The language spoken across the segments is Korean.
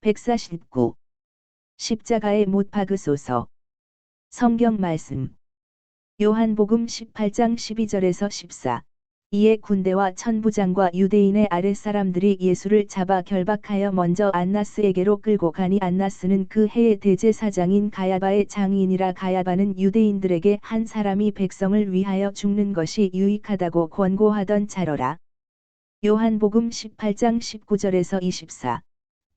149. 십자가에 못 박으소서. 성경 말씀. 요한복음 18장 12절에서 14. 이에 군대와 천부장과 유대인의 아랫사람들이 예수를 잡아 결박하여 먼저 안나스에게로 끌고 가니 안나스는 그 해의 대제사장인 가야바의 장인이라. 가야바는 유대인들에게 한 사람이 백성을 위하여 죽는 것이 유익하다고 권고하던 자로라. 요한복음 18장 19절에서 24.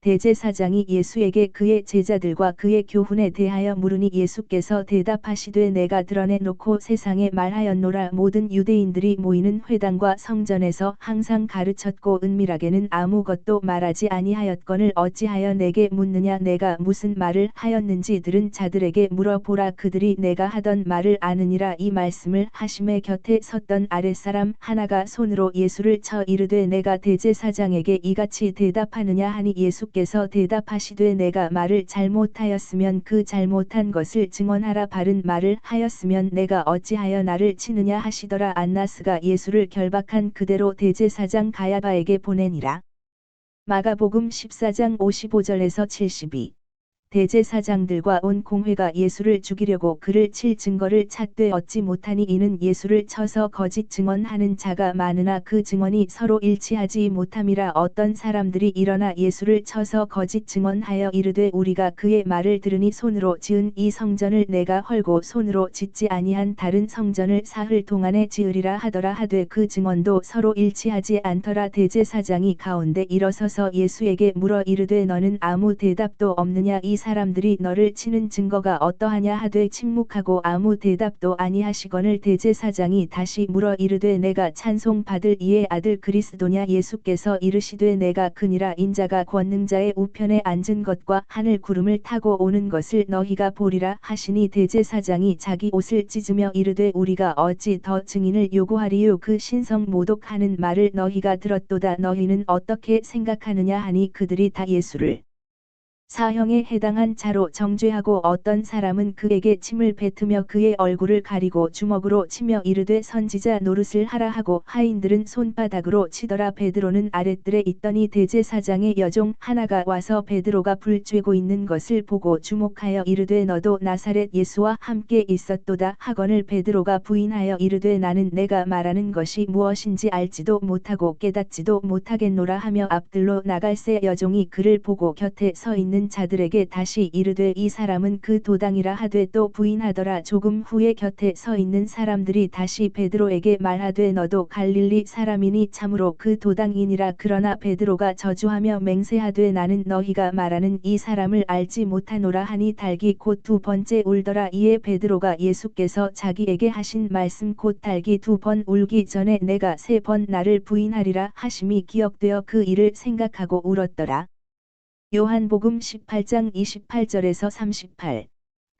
대제사장이 예수에게 그의 제자들과 그의 교훈에 대하여 물으니 예수께서 대답하시되 내가 드러내놓고 세상에 말하였노라. 모든 유대인들이 모이는 회당과 성전에서 항상 가르쳤고 은밀하게는 아무것도 말하지 아니하였거늘 어찌하여 내게 묻느냐. 내가 무슨 말을 하였는지 들은 자들에게 물어보라. 그들이 내가 하던 말을 아느니라. 이 말씀을 하심에 곁에 섰던 아랫사람 하나가 손으로 예수를 쳐 이르되 내가 대제사장에게 이같이 대답하느냐 하니 예수께서 대답하시되 내가 말을 잘못하였으면 그 잘못한 것을 증언하라. 바른 말을 하였으면 내가 어찌하여 나를 치느냐 하시더라. 안나스가 예수를 결박한 그대로 대제사장 가야바에게 보내니라. 마가복음 14장 55절에서 72. 대제사장들과 온 공회가 예수를 죽이려고 그를 칠 증거를 찾되 얻지 못하니 이는 예수를 쳐서 거짓 증언하는 자가 많으나 그 증언이 서로 일치하지 못함이라. 어떤 사람들이 일어나 예수를 쳐서 거짓 증언하여 이르되 우리가 그의 말을 들으니 손으로 지은 이 성전을 내가 헐고 손으로 짓지 아니한 다른 성전을 사흘 동안에 지으리라 하더라. 하되 그 증언도 서로 일치하지 않더라. 대제사장이 가운데 일어서서 예수에게 물어 이르되 너는 아무 대답도 없느냐. 이 사람들이 너를 치는 증거가 어떠하냐 하되 침묵하고 아무 대답도 아니하시거늘 대제사장이 다시 물어 이르되 내가 찬송 받을 이의 아들 그리스도냐. 예수께서 이르시되 내가 그니라. 인자가 권능자의 우편에 앉은 것과 하늘 구름을 타고 오는 것을 너희가 보리라 하시니 대제사장이 자기 옷을 찢으며 이르되 우리가 어찌 더 증인을 요구하리요. 그 신성 모독하는 말을 너희가 들었도다. 너희는 어떻게 생각하느냐 하니 그들이 다 예수를 사형에 해당한 자로 정죄하고 어떤 사람은 그에게 침을 뱉으며 그의 얼굴을 가리고 주먹으로 치며 이르되 선지자 노릇을 하라 하고 하인들은 손바닥으로 치더라. 베드로는 아랫뜰에 있더니 대제사장의 여종 하나가 와서 베드로가 불 쬐고 있는 것을 보고 주목하여 이르되 너도 나사렛 예수와 함께 있었도다 하거늘 베드로가 부인하여 이르되 나는 내가 말하는 것이 무엇인지 알지도 못하고 깨닫지도 못하겠노라 하며 앞뜰로 나갈새 여종이 그를 보고 곁에 서 있는 자들에게 다시 이르되 이 사람은 그 도당이라 하되 또 부인하더라. 조금 후에 곁에 서 있는 사람들이 다시 베드로에게 말하되 너도 갈릴리 사람이니 참으로 그 도당이니라. 그러나 베드로가 저주하며 맹세하되 나는 너희가 말하는 이 사람을 알지 못하노라 하니 닭이 곧 두 번째 울더라. 이에 베드로가 예수께서 자기에게 하신 말씀 곧 닭이 두 번 울기 전에 내가 세 번 나를 부인하리라 하심이 기억되어 그 일을 생각하고 울었더라. 요한복음 18장 28절에서 38.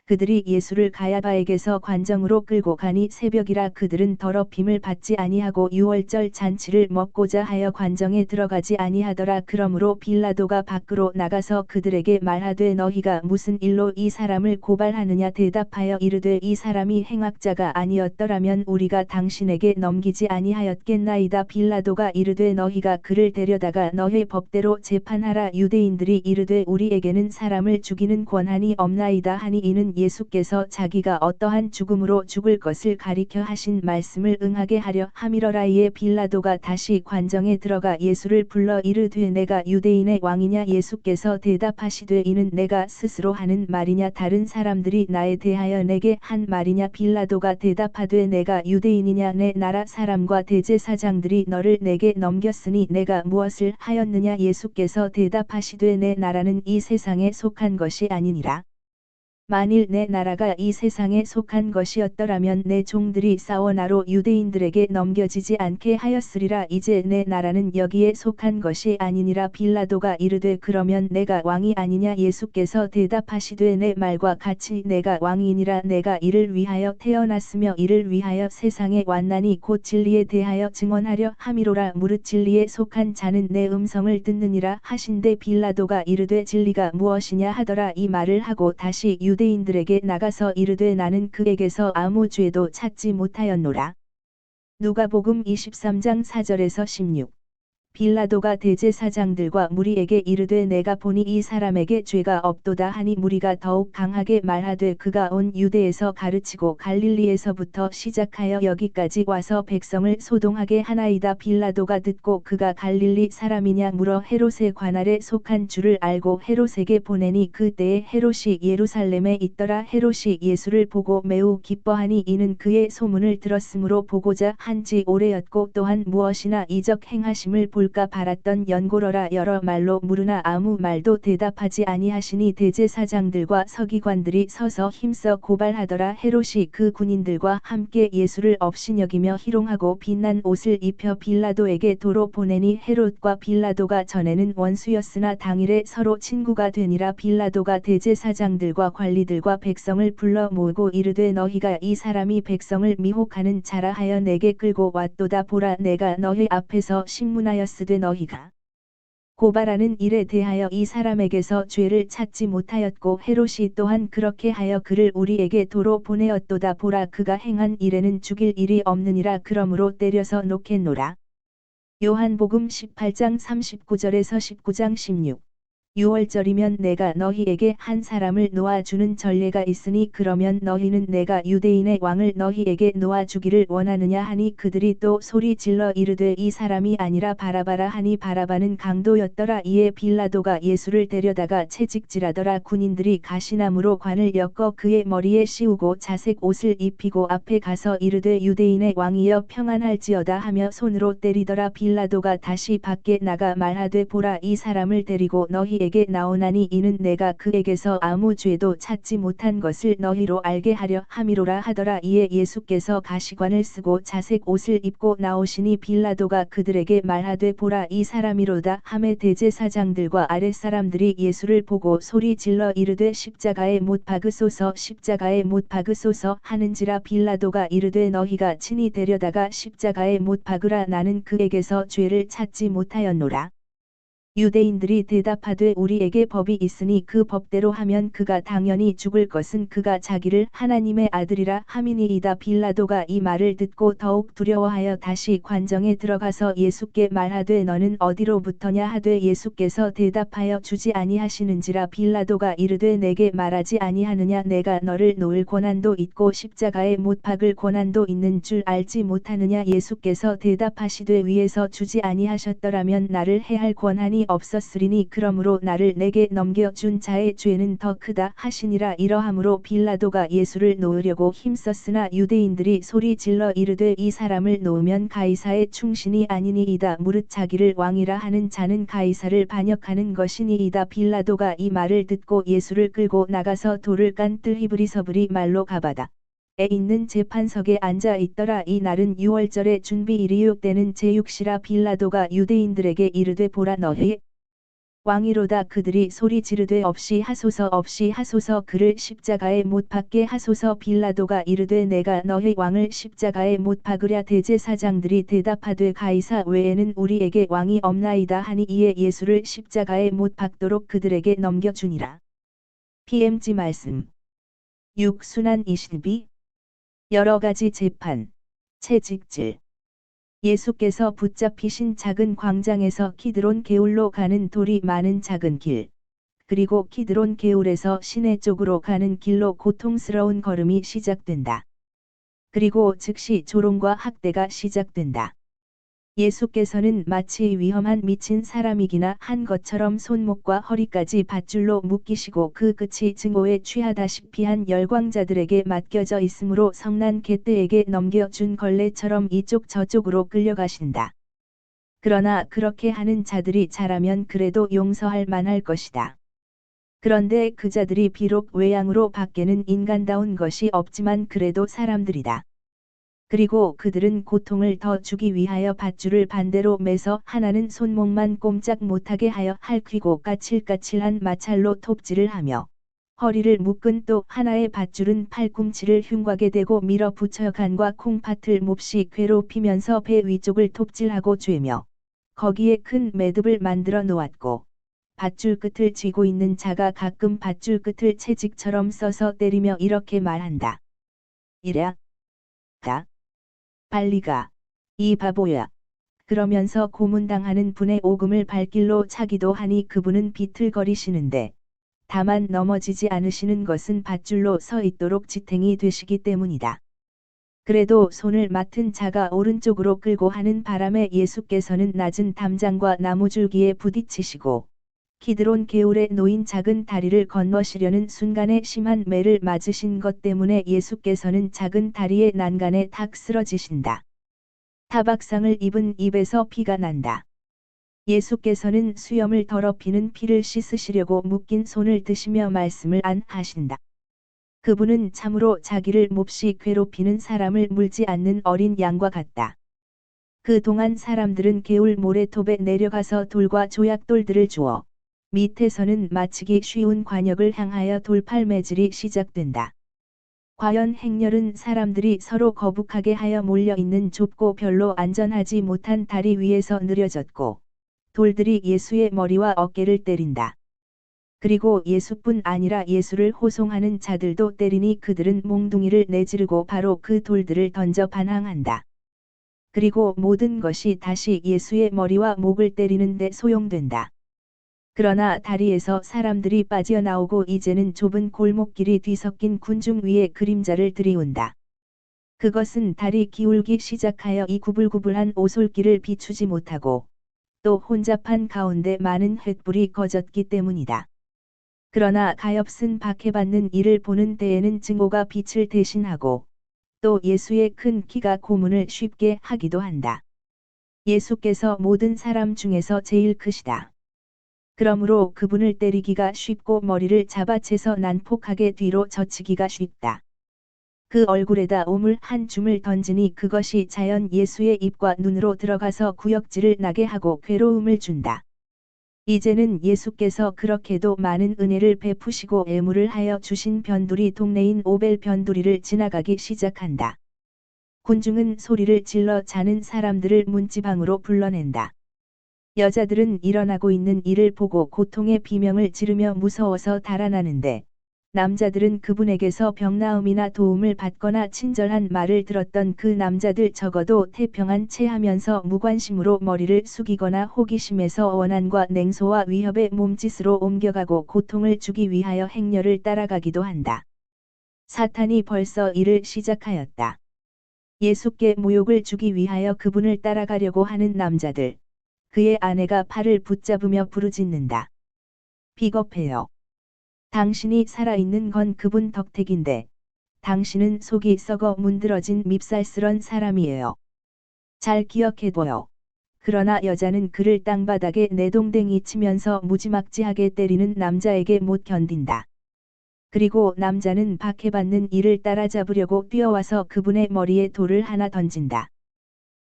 그들이 예수를 가야바에게서 관정으로 끌고 가니 새벽이라. 그들은 더럽힘을 받지 아니하고 유월절 잔치를 먹고자 하여 관정에 들어가지 아니하더라. 그러므로 빌라도가 밖으로 나가서 그들에게 말하되 너희가 무슨 일로 이 사람을 고발하느냐. 대답하여 이르되 이 사람이 행악자가 아니었더라면 우리가 당신에게 넘기지 아니하였겠나이다. 빌라도가 이르되 너희가 그를 데려다가 너희 법대로 재판하라. 유대인들이 이르되 우리에게는 사람을 죽이는 권한이 없나이다 하니 이는 예수께서 자기가 어떠한 죽음으로 죽을 것을 가리켜 하신 말씀을 응하게 하려 함이러라. 이에 빌라도가 다시 관정에 들어가 예수를 불러 이르되 내가 유대인의 왕이냐. 예수께서 대답하시되 이는 내가 스스로 하는 말이냐 다른 사람들이 나에 대하여 내게 한 말이냐. 빌라도가 대답하되 내가 유대인이냐. 내 나라 사람과 대제사장들이 너를 내게 넘겼으니 내가 무엇을 하였느냐. 예수께서 대답하시되 내 나라는 이 세상에 속한 것이 아니니라. 만일 내 나라가 이 세상에 속한 것이었더라면 내 종들이 싸워 나로 유대인들에게 넘겨지지 않게 하였으리라. 이제 내 나라는 여기에 속한 것이 아니니라. 빌라도가 이르되 그러면 내가 왕이 아니냐. 예수께서 대답하시되 내 말과 같이 내가 왕이니라. 내가 이를 위하여 태어났으며 이를 위하여 세상에 왔나니 곧 진리에 대하여 증언하려 함이로라. 무릇 진리에 속한 자는 내 음성을 듣느니라 하신대 빌라도가 이르되 진리가 무엇이냐 하더라. 이 말을 하고 다시 유대인들에게 나가서 이르되 나는 그에게서 아무 죄도 찾지 못하였노라. 누가복음 23장 4절에서 16. 빌라도가 대제사장들과 무리에게 이르되 내가 보니 이 사람에게 죄가 없도다 하니 무리가 더욱 강하게 말하되 그가 온 유대에서 가르치고 갈릴리에서부터 시작하여 여기까지 와서 백성을 소동하게 하나이다. 빌라도가 듣고 그가 갈릴리 사람이냐 물어 헤롯의 관할에 속한 줄을 알고 헤롯에게 보내니 그때에 헤롯이 예루살렘에 있더라. 헤롯이 예수를 보고 매우 기뻐하니 이는 그의 소문을 들었으므로 보고자 한지 오래였고 또한 무엇이나 이적 행하심을 볼까 바랐던 연고러라. 여러 말로 물으나 아무 말도 대답하지 아니하시니 대제사장들과 서기관들이 서서 힘써 고발하더라. 헤롯이 그 군인들과 함께 예수를 업신여기며 희롱하고 빛난 옷을 입혀 빌라도에게 도로 보내니 헤롯과 빌라도가 전에는 원수였으나 당일에 서로 친구가 되니라. 빌라도가 대제사장들과 관리들과 백성을 불러 모으고 이르되 너희가 이 사람이 백성을 미혹하는 자라 하여 내게 끌고 왔도다. 보라, 내가 너희 앞에서 신문하였으되 너희가 고발하는 일에 대하여 이 사람에게서 죄를 찾지 못하였고 헤롯이 또한 그렇게 하여 그를 우리에게 도로 보내었도다. 보라, 그가 행한 일에는 죽일 일이 없느니라. 그러므로 때려서 놓겠노라. 요한복음 18장 39절에서 19장 16. 6월절이면 내가 너희에게 한 사람을 놓아주는 전례가 있으니 그러면 너희는 내가 유대인의 왕을 너희에게 놓아주기를 원하느냐 하니 그들이 또 소리 질러 이르되 이 사람이 아니라 바라바라 하니 바라바는 강도였더라. 이에 빌라도가 예수를 데려다가 채찍질하더라. 군인들이 가시나무로 관을 엮어 그의 머리에 씌우고 자색 옷을 입히고 앞에 가서 이르되 유대인의 왕이여 평안할지어다 하며 손으로 때리더라. 빌라도가 다시 밖에 나가 말하되 보라, 이 사람을 데리고 너희에게 나오나니 이는 내가 그에게서 아무 죄도 찾지 못한 것을 너희로 알게 하려 함이로라 하더라. 이에 예수께서 가시관을 쓰고 자색 옷을 입고 나오시니 빌라도가 그들에게 말하되 보라, 이 사람이로다 하매 대제사장들과 아랫사람들이 예수를 보고 소리 질러 이르되 십자가에 못 박으소서 십자가에 못 박으소서 하는지라. 빌라도가 이르되 너희가 친히 데려다가 십자가에 못 박으라. 나는 그에게서 죄를 찾지 못하였노라. 유대인들이 대답하되 우리에게 법이 있으니 그 법대로 하면 그가 당연히 죽을 것은 그가 자기를 하나님의 아들이라 함이니이다. 빌라도가 이 말을 듣고 더욱 두려워하여 다시 관정에 들어가서 예수께 말하되 너는 어디로부터냐 하되 예수께서 대답하여 주지 아니하시는지라. 빌라도가 이르되 내게 말하지 아니하느냐 내가 너를 놓을 권한도 있고 십자가에 못 박을 권한도 있는 줄 알지 못하느냐. 예수께서 대답하시되 위에서 주지 아니하셨더라면 나를 해할 권한이 없었으리니 그러므로 나를 내게 넘겨준 자의 죄는 더 크다 하시니라. 이러함으로 빌라도가 예수를 놓으려고 힘썼으나 유대인들이 소리 질러 이르되 이 사람을 놓으면 가이사의 충신이 아니니이다. 무릇 자기를 왕이라 하는 자는 가이사를 반역하는 것이니이다. 빌라도가 이 말을 듣고 예수를 끌고 나가서 돌을 깐 뜰 히브리서브리 말로 가바다 에 있는 재판석에 앉아 있더라. 이 날은 6월절의 준비일이요 때는 제6시라. 빌라도가 유대인들에게 이르되 보라, 너희 왕이로다. 그들이 소리 지르되 없이 하소서 없이 하소서 그를 십자가에 못 박게 하소서. 빌라도가 이르되 내가 너희 왕을 십자가에 못 박으랴. 대제사장들이 대답하되 가이사 외에는 우리에게 왕이 없나이다 하니 이에 예수를 십자가에 못 박도록 그들에게 넘겨주니라. PMG 말씀 6. 순환 22 여러 가지 재판, 채찍질. 예수께서 붙잡히신 작은 광장에서 키드론 게울로 가는 돌이 많은 작은 길, 그리고 키드론 게울에서 시내 쪽으로 가는 길로 고통스러운 걸음이 시작된다. 그리고 즉시 조롱과 학대가 시작된다. 예수께서는 마치 위험한 미친 사람이기나 한 것처럼 손목과 허리까지 밧줄로 묶이시고 그 끝이 증오에 취하다시피 한 열광자들에게 맡겨져 있으므로 성난 개떼에게 넘겨준 걸레처럼 이쪽 저쪽으로 끌려가신다. 그러나 그렇게 하는 자들이 잘하면 그래도 용서할 만할 것이다. 그런데 그 자들이 비록 외양으로 밖에는 인간다운 것이 없지만 그래도 사람들이다. 그리고 그들은 고통을 더 주기 위하여 밧줄을 반대로 매서 하나는 손목만 꼼짝 못하게 하여 핥히고 까칠까칠한 마찰로 톱질을 하며 허리를 묶은 또 하나의 밧줄은 팔꿈치를 흉곽에 대고 밀어붙여 간과 콩팥을 몹시 괴롭히면서 배 위쪽을 톱질하고 죄며 거기에 큰 매듭을 만들어 놓았고 밧줄 끝을 쥐고 있는 자가 가끔 밧줄 끝을 채찍처럼 써서 때리며 이렇게 말한다. 이랴 가 빨리 가. 이 바보야. 그러면서 고문당하는 분의 오금을 발길로 차기도 하니 그분은 비틀거리시는데 다만 넘어지지 않으시는 것은 밧줄로 서 있도록 지탱이 되시기 때문이다. 그래도 손을 맡은 자가 오른쪽으로 끌고 하는 바람에 예수께서는 낮은 담장과 나무줄기에 부딪히시고 키드론 개울에 놓인 작은 다리를 건너시려는 순간에 심한 매를 맞으신 것 때문에 예수께서는 작은 다리의 난간에 탁 쓰러지신다. 타박상을 입은 입에서 피가 난다. 예수께서는 수염을 더럽히는 피를 씻으시려고 묶인 손을 드시며 말씀을 안 하신다. 그분은 참으로 자기를 몹시 괴롭히는 사람을 물지 않는 어린 양과 같다. 그동안 사람들은 개울 모래톱에 내려가서 돌과 조약돌들을 주어 밑에서는 맞히기 쉬운 관역을 향하여 돌팔매질이 시작된다. 과연 행렬은 사람들이 서로 거북하게 하여 몰려있는 좁고 별로 안전하지 못한 다리 위에서 느려졌고 돌들이 예수의 머리와 어깨를 때린다. 그리고 예수뿐 아니라 예수를 호송하는 자들도 때리니 그들은 몽둥이를 내지르고 바로 그 돌들을 던져 반항한다. 그리고 모든 것이 다시 예수의 머리와 목을 때리는 데 소용된다. 그러나 다리에서 사람들이 빠져나오고 이제는 좁은 골목길이 뒤섞인 군중 위에 그림자를 들이운다. 그것은 달이 기울기 시작하여 이 구불구불한 오솔길을 비추지 못하고 또 혼잡한 가운데 많은 횃불이 꺼졌기 때문이다. 그러나 가엾은 박해받는 이를 보는 때에는 증오가 빛을 대신하고 또 예수의 큰 키가 고문을 쉽게 하기도 한다. 예수께서 모든 사람 중에서 제일 크시다. 그러므로 그분을 때리기가 쉽고 머리를 잡아채서 난폭하게 뒤로 젖히기가 쉽다. 그 얼굴에다 오물 한 줌을 던지니 그것이 자연 예수의 입과 눈으로 들어가서 구역질을 나게 하고 괴로움을 준다. 이제는 예수께서 그렇게도 많은 은혜를 베푸시고 애무를 하여 주신 변두리 동네인 오벨 변두리를 지나가기 시작한다. 군중은 소리를 질러 자는 사람들을 문지방으로 불러낸다. 여자들은 일어나고 있는 이를 보고 고통의 비명을 지르며 무서워서 달아나는데 남자들은 그분에게서 병나음이나 도움을 받거나 친절한 말을 들었던 그 남자들 적어도 태평한 채 하면서 무관심으로 머리를 숙이거나 호기심에서 원한과 냉소와 위협의 몸짓으로 옮겨가고 고통을 주기 위하여 행렬을 따라가기도 한다. 사탄이 벌써 일을 시작하였다. 예수께 모욕을 주기 위하여 그분을 따라가려고 하는 남자들. 그의 아내가 팔을 붙잡으며 부르짖는다. 비겁해요. 당신이 살아있는 건 그분 덕택인데 당신은 속이 썩어 문드러진 밉살스런 사람이에요. 잘 기억해둬요. 그러나 여자는 그를 땅바닥에 내동댕이 치면서 무지막지하게 때리는 남자에게 못 견딘다. 그리고 남자는 박해받는 이를 따라잡으려고 뛰어와서 그분의 머리에 돌을 하나 던진다.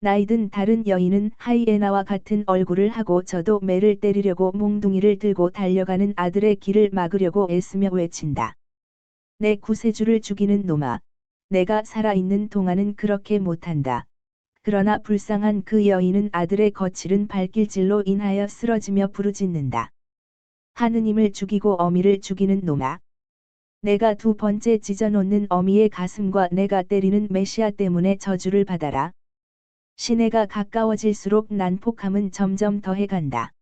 나이든 다른 여인은 하이에나와 같은 얼굴을 하고 저도 매를 때리려고 몽둥이를 들고 달려가는 아들의 길을 막으려고 애쓰며 외친다. 내 구세주를 죽이는 놈아. 내가 살아있는 동안은 그렇게 못한다. 그러나 불쌍한 그 여인은 아들의 거칠은 발길질로 인하여 쓰러지며 부르짖는다. 하느님을 죽이고 어미를 죽이는 놈아. 내가 두 번째 찢어놓는 어미의 가슴과 내가 때리는 메시아 때문에 저주를 받아라. 시내가 가까워질수록 난폭함은 점점 더해간다.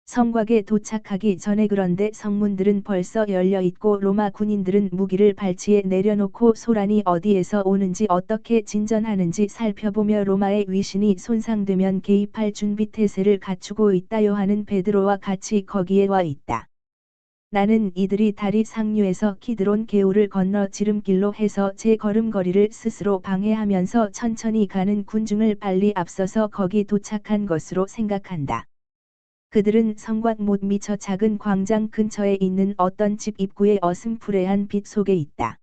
성곽에 도착하기 전에 그런데 성문들은 벌써 열려있고 로마 군인들은 무기를 발치에 내려놓고 소란이 어디에서 오는지 어떻게 진전하는지 살펴보며 로마의 위신이 손상되면 개입할 준비태세를 갖추고 있다. 요한은 베드로와 같이 거기에 와 있다. 나는 이들이 다리 상류에서 키드론 개울을 건너 지름길로 해서 제 걸음걸이를 스스로 방해하면서 천천히 가는 군중을 빨리 앞서서 거기 도착한 것으로 생각한다. 그들은 성곽 못 미쳐 작은 광장 근처에 있는 어떤 집 입구의 어슴푸레한 빛 속에 있다.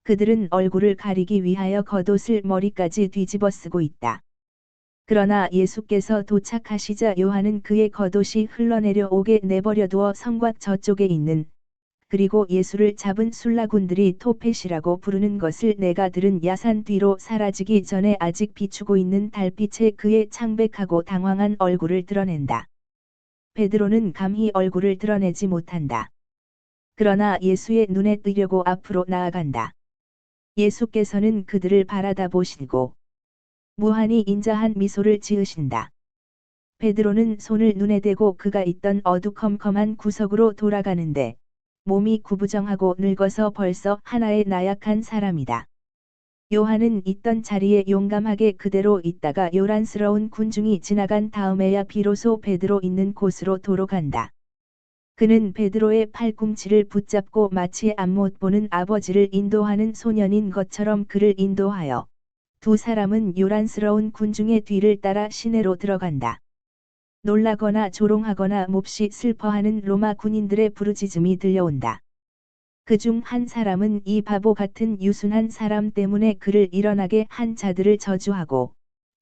그들은 얼굴을 가리기 위하여 겉옷을 머리까지 뒤집어 쓰고 있다. 그러나 예수께서 도착하시자 요한은 그의 겉옷이 흘러내려 오게 내버려두어 성곽 저쪽에 있는 그리고 예수를 잡은 술라군들이 토펫이라고 부르는 것을 내가 들은 야산 뒤로 사라지기 전에 아직 비추고 있는 달빛에 그의 창백하고 당황한 얼굴을 드러낸다. 베드로는 감히 얼굴을 드러내지 못한다. 그러나 예수의 눈에 띄려고 앞으로 나아간다. 예수께서는 그들을 바라다 보시고 무한히 인자한 미소를 지으신다. 베드로는 손을 눈에 대고 그가 있던 어두컴컴한 구석으로 돌아가는데 몸이 구부정하고 늙어서 벌써 하나의 나약한 사람이다. 요한은 있던 자리에 용감하게 그대로 있다가 요란스러운 군중이 지나간 다음에야 비로소 베드로 있는 곳으로 도로 간다. 그는 베드로의 팔꿈치를 붙잡고 마치 앞못 보는 아버지를 인도하는 소년인 것처럼 그를 인도하여 두 사람은 요란스러운 군중의 뒤를 따라 시내로 들어간다. 놀라거나 조롱하거나 몹시 슬퍼하는 로마 군인들의 부르짖음이 들려온다. 그중 한 사람은 이 바보 같은 유순한 사람 때문에 그를 일어나게 한 자들을 저주하고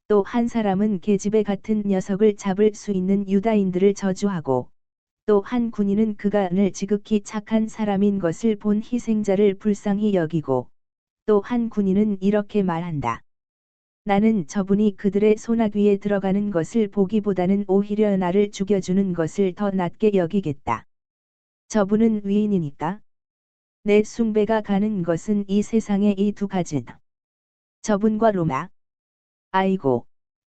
또 한 사람은 계집애 같은 녀석을 잡을 수 있는 유다인들을 저주하고 또 한 군인은 그가 늘 지극히 착한 사람인 것을 본 희생자를 불쌍히 여기고 또 한 군인은 이렇게 말한다. 나는 저분이 그들의 소나귀에 들어가는 것을 보기보다는 오히려 나를 죽여주는 것을 더 낫게 여기겠다. 저분은 위인이니까. 내 숭배가 가는 것은 이 세상의 이 두 가지다. 저분과 로마. 아이고.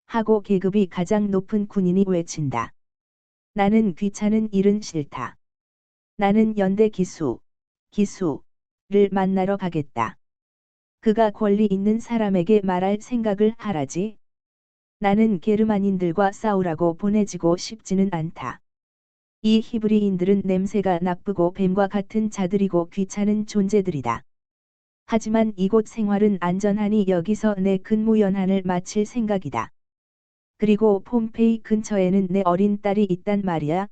하고 계급이 가장 높은 군인이 외친다. 나는 귀찮은 일은 싫다. 나는 연대 기수를 만나러 가겠다. 그가 권리 있는 사람에게 말할 생각을 하라지. 나는 게르만인들과 싸우라고 보내지고 싶지는 않다. 이 히브리인들은 냄새가 나쁘고 뱀과 같은 자들이고 귀찮은 존재들이다. 하지만 이곳 생활은 안전하니 여기서 내 근무 연한을 마칠 생각이다. 그리고 폼페이 근처에는 내 어린 딸이 있단 말이야.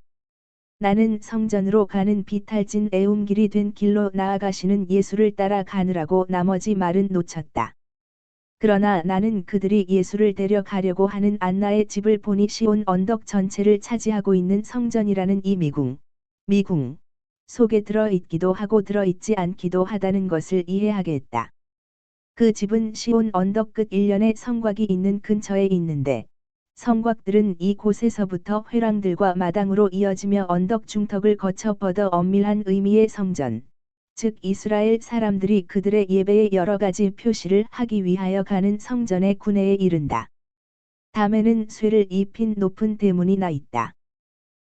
나는 성전으로 가는 비탈진 애움길이 된 길로 나아가시는 예수를 따라 가느라고 나머지 말은 놓쳤다. 그러나 나는 그들이 예수를 데려가려고 하는 안나의 집을 보니 시온 언덕 전체를 차지하고 있는 성전이라는 이 미궁 속에 들어있기도 하고 들어있지 않기도 하다는 것을 이해하게 했다. 그 집은 시온 언덕 끝 일련의 성곽이 있는 근처에 있는데 성곽들은 이곳에서부터 회랑들과 마당으로 이어지며 언덕 중턱을 거쳐 뻗어 엄밀한 의미의 성전, 즉 이스라엘 사람들이 그들의 예배에 여러 가지 표시를 하기 위하여 가는 성전의 구내에 이른다. 담에는 쇠를 입힌 높은 대문이 나 있다.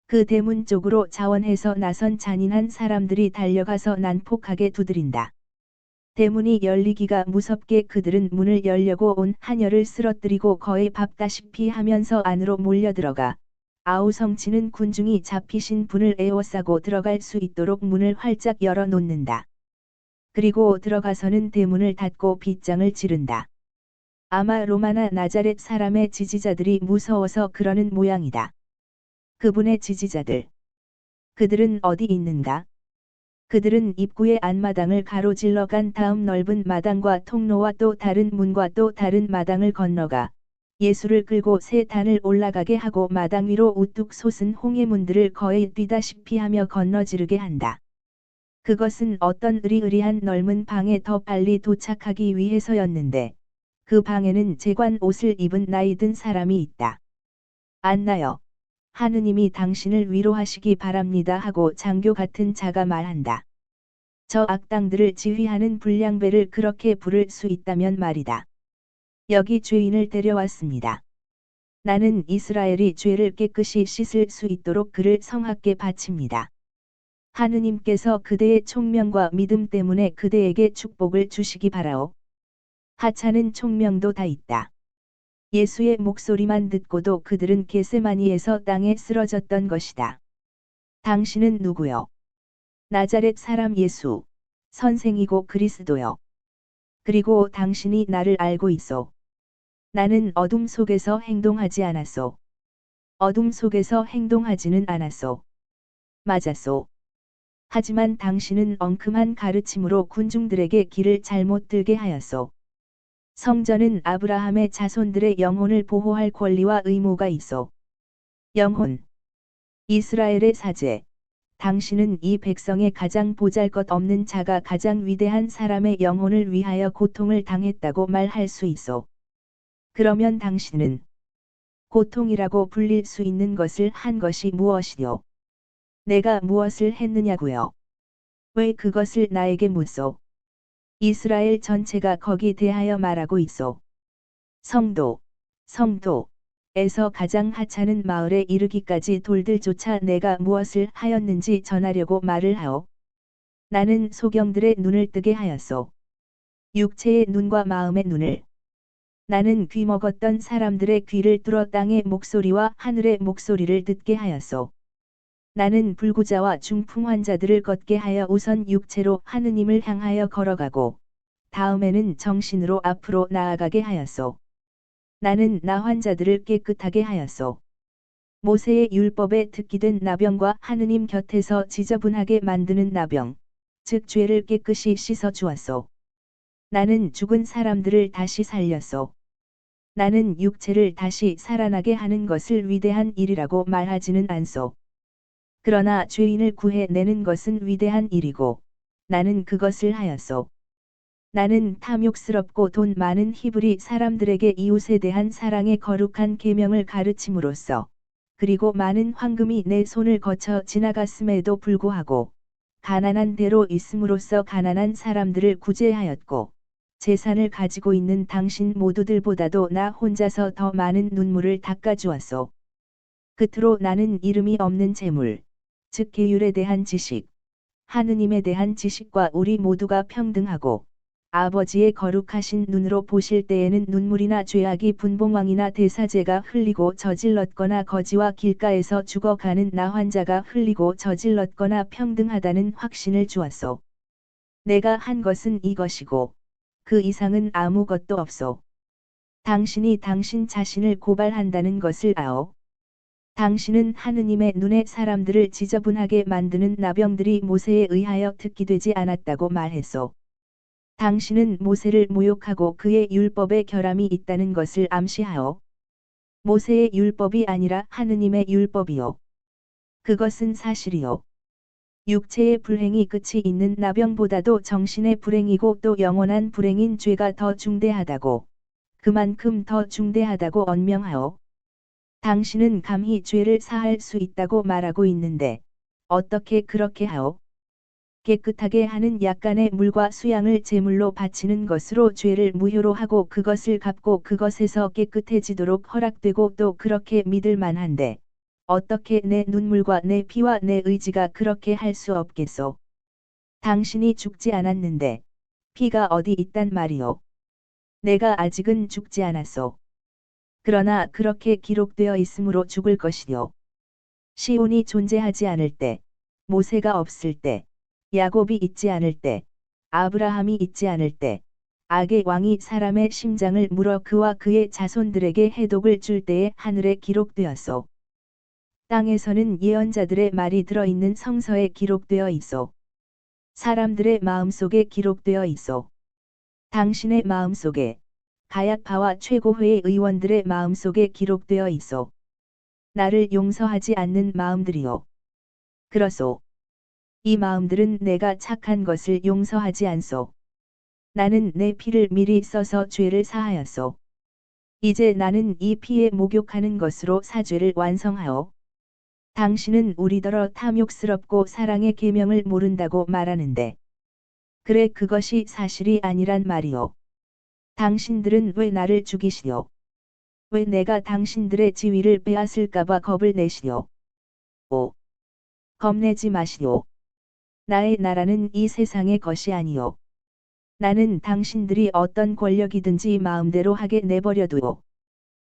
그 대문 쪽으로 자원해서 나선 잔인한 사람들이 달려가서 난폭하게 두드린다. 대문이 열리기가 무섭게 그들은 문을 열려고 온 하녀를 쓰러뜨리고 거의 밟다시피 하면서 안으로 몰려들어가 아우성치는 군중이 잡히신 분을 에워싸고 들어갈 수 있도록 문을 활짝 열어놓는다. 그리고 들어가서는 대문을 닫고 빗장을 지른다. 아마 로마나 나자렛 사람의 지지자들이 무서워서 그러는 모양이다. 그분의 지지자들. 그들은 어디 있는가? 그들은 입구의 안마당을 가로질러 간 다음 넓은 마당과 통로와 또 다른 문과 또 다른 마당을 건너가 예수를 끌고 세 단을 올라가게 하고 마당 위로 우뚝 솟은 홍해문들을 거의 뛰다시피 하며 건너지르게 한다. 그것은 어떤 으리으리한 넓은 방에 더 빨리 도착하기 위해서였는데 그 방에는 재관 옷을 입은 나이 든 사람이 있다. 안나여. 하느님이 당신을 위로하시기 바랍니다 하고 장교 같은 자가 말한다. 저 악당들을 지휘하는 불량배를 그렇게 부를 수 있다면 말이다. 여기 죄인을 데려왔습니다. 나는 이스라엘이 죄를 깨끗이 씻을 수 있도록 그를 성하께 바칩니다. 하느님께서 그대의 총명과 믿음 때문에 그대에게 축복을 주시기 바라오. 하찮은 총명도 다 있다. 예수의 목소리만 듣고도 그들은 겟세마니에서 땅에 쓰러졌던 것이다. 당신은 누구요? 나자렛 사람 예수, 선생이고 그리스도요. 그리고 당신이 나를 알고 있소. 나는 어둠 속에서 행동하지 않았소. 어둠 속에서 행동하지는 않았소. 맞았소. 하지만 당신은 엉큼한 가르침으로 군중들에게 길을 잘못 들게 하였소. 성전은 아브라함의 자손들의 영혼을 보호할 권리와 의무가 있어. 영혼. 이스라엘의 사제. 당신은 이 백성의 가장 보잘것없는 자가 가장 위대한 사람의 영혼을 위하여 고통을 당했다고 말할 수 있어. 그러면 당신은 고통이라고 불릴 수 있는 것을 한 것이 무엇이요? 내가 무엇을 했느냐고요? 왜 그것을 나에게 묻소? 이스라엘 전체가 거기 대하여 말하고 있소. 성도, 성도에서 가장 하찮은 마을에 이르기까지 돌들조차 내가 무엇을 하였는지 전하려고 말을 하오. 나는 소경들의 눈을 뜨게 하였소. 육체의 눈과 마음의 눈을. 나는 귀먹었던 사람들의 귀를 뚫어 땅의 목소리와 하늘의 목소리를 듣게 하였소. 나는 불구자와 중풍 환자들을 걷게 하여 우선 육체로 하느님을 향하여 걸어가고 다음에는 정신으로 앞으로 나아가게 하였소. 나는 나 환자들을 깨끗하게 하였소. 모세의 율법에 특기된 나병과 하느님 곁에서 지저분하게 만드는 나병, 즉 죄를 깨끗이 씻어 주었소. 나는 죽은 사람들을 다시 살렸소. 나는 육체를 다시 살아나게 하는 것을 위대한 일이라고 말하지는 않소. 그러나 죄인을 구해내는 것은 위대한 일이고 나는 그것을 하였소. 나는 탐욕스럽고 돈 많은 히브리 사람들에게 이웃에 대한 사랑의 거룩한 계명을 가르침으로써 그리고 많은 황금이 내 손을 거쳐 지나갔음에도 불구하고 가난한 대로 있음으로써 가난한 사람들을 구제하였고 재산을 가지고 있는 당신 모두들보다도 나 혼자서 더 많은 눈물을 닦아주었소. 끝으로 나는 이름이 없는 재물, 즉 계율에 대한 지식, 하느님에 대한 지식과 우리 모두가 평등하고 아버지의 거룩하신 눈으로 보실 때에는 눈물이나 죄악이 분봉왕이나 대사제가 흘리고 저질렀거나 거지와 길가에서 죽어가는 나 환자가 흘리고 저질렀거나 평등하다는 확신을 주었소. 내가 한 것은 이것이고 그 이상은 아무것도 없소. 당신이 당신 자신을 고발한다는 것을 아오. 당신은 하느님의 눈에 사람들을 지저분하게 만드는 나병들이 모세에 의하여 특기되지 않았다고 말했소. 당신은 모세를 모욕하고 그의 율법에 결함이 있다는 것을 암시하오. 모세의 율법이 아니라 하느님의 율법이요. 그것은 사실이요. 육체의 불행이 끝이 있는 나병보다도 정신의 불행이고 또 영원한 불행인 죄가 더 중대하다고, 그만큼 더 중대하다고 언명하오. 당신은 감히 죄를 사할 수 있다고 말하고 있는데 어떻게 그렇게 하오? 깨끗하게 하는 약간의 물과 수양을 제물로 바치는 것으로 죄를 무효로 하고 그것을 갚고 그것에서 깨끗해지도록 허락되고 또 그렇게 믿을 만한데 어떻게 내 눈물과 내 피와 내 의지가 그렇게 할 수 없겠소? 당신이 죽지 않았는데 피가 어디 있단 말이오? 내가 아직은 죽지 않았소. 그러나 그렇게 기록되어 있으므로 죽을 것이요. 시온이 존재하지 않을 때, 모세가 없을 때, 야곱이 있지 않을 때, 아브라함이 있지 않을 때, 악의 왕이 사람의 심장을 물어 그와 그의 자손들에게 해독을 줄 때에 하늘에 기록되었소. 땅에서는 예언자들의 말이 들어있는 성서에 기록되어 있소. 사람들의 마음속에 기록되어 있소. 당신의 마음속에, 가야파와 최고회의 의원들의 마음속에 기록되어 있소. 나를 용서하지 않는 마음들이요. 그렇소. 이 마음들은 내가 착한 것을 용서하지 않소. 나는 내 피를 미리 써서 죄를 사하였소. 이제 나는 이 피에 목욕하는 것으로 사죄를 완성하오. 당신은 우리더러 탐욕스럽고 사랑의 계명을 모른다고 말하는데 그래 그것이 사실이 아니란 말이오. 당신들은 왜 나를 죽이시오? 왜 내가 당신들의 지위를 빼앗을까봐 겁을 내시오? 오. 겁내지 마시오. 나의 나라는 이 세상의 것이 아니오. 나는 당신들이 어떤 권력이든지 마음대로 하게 내버려두오.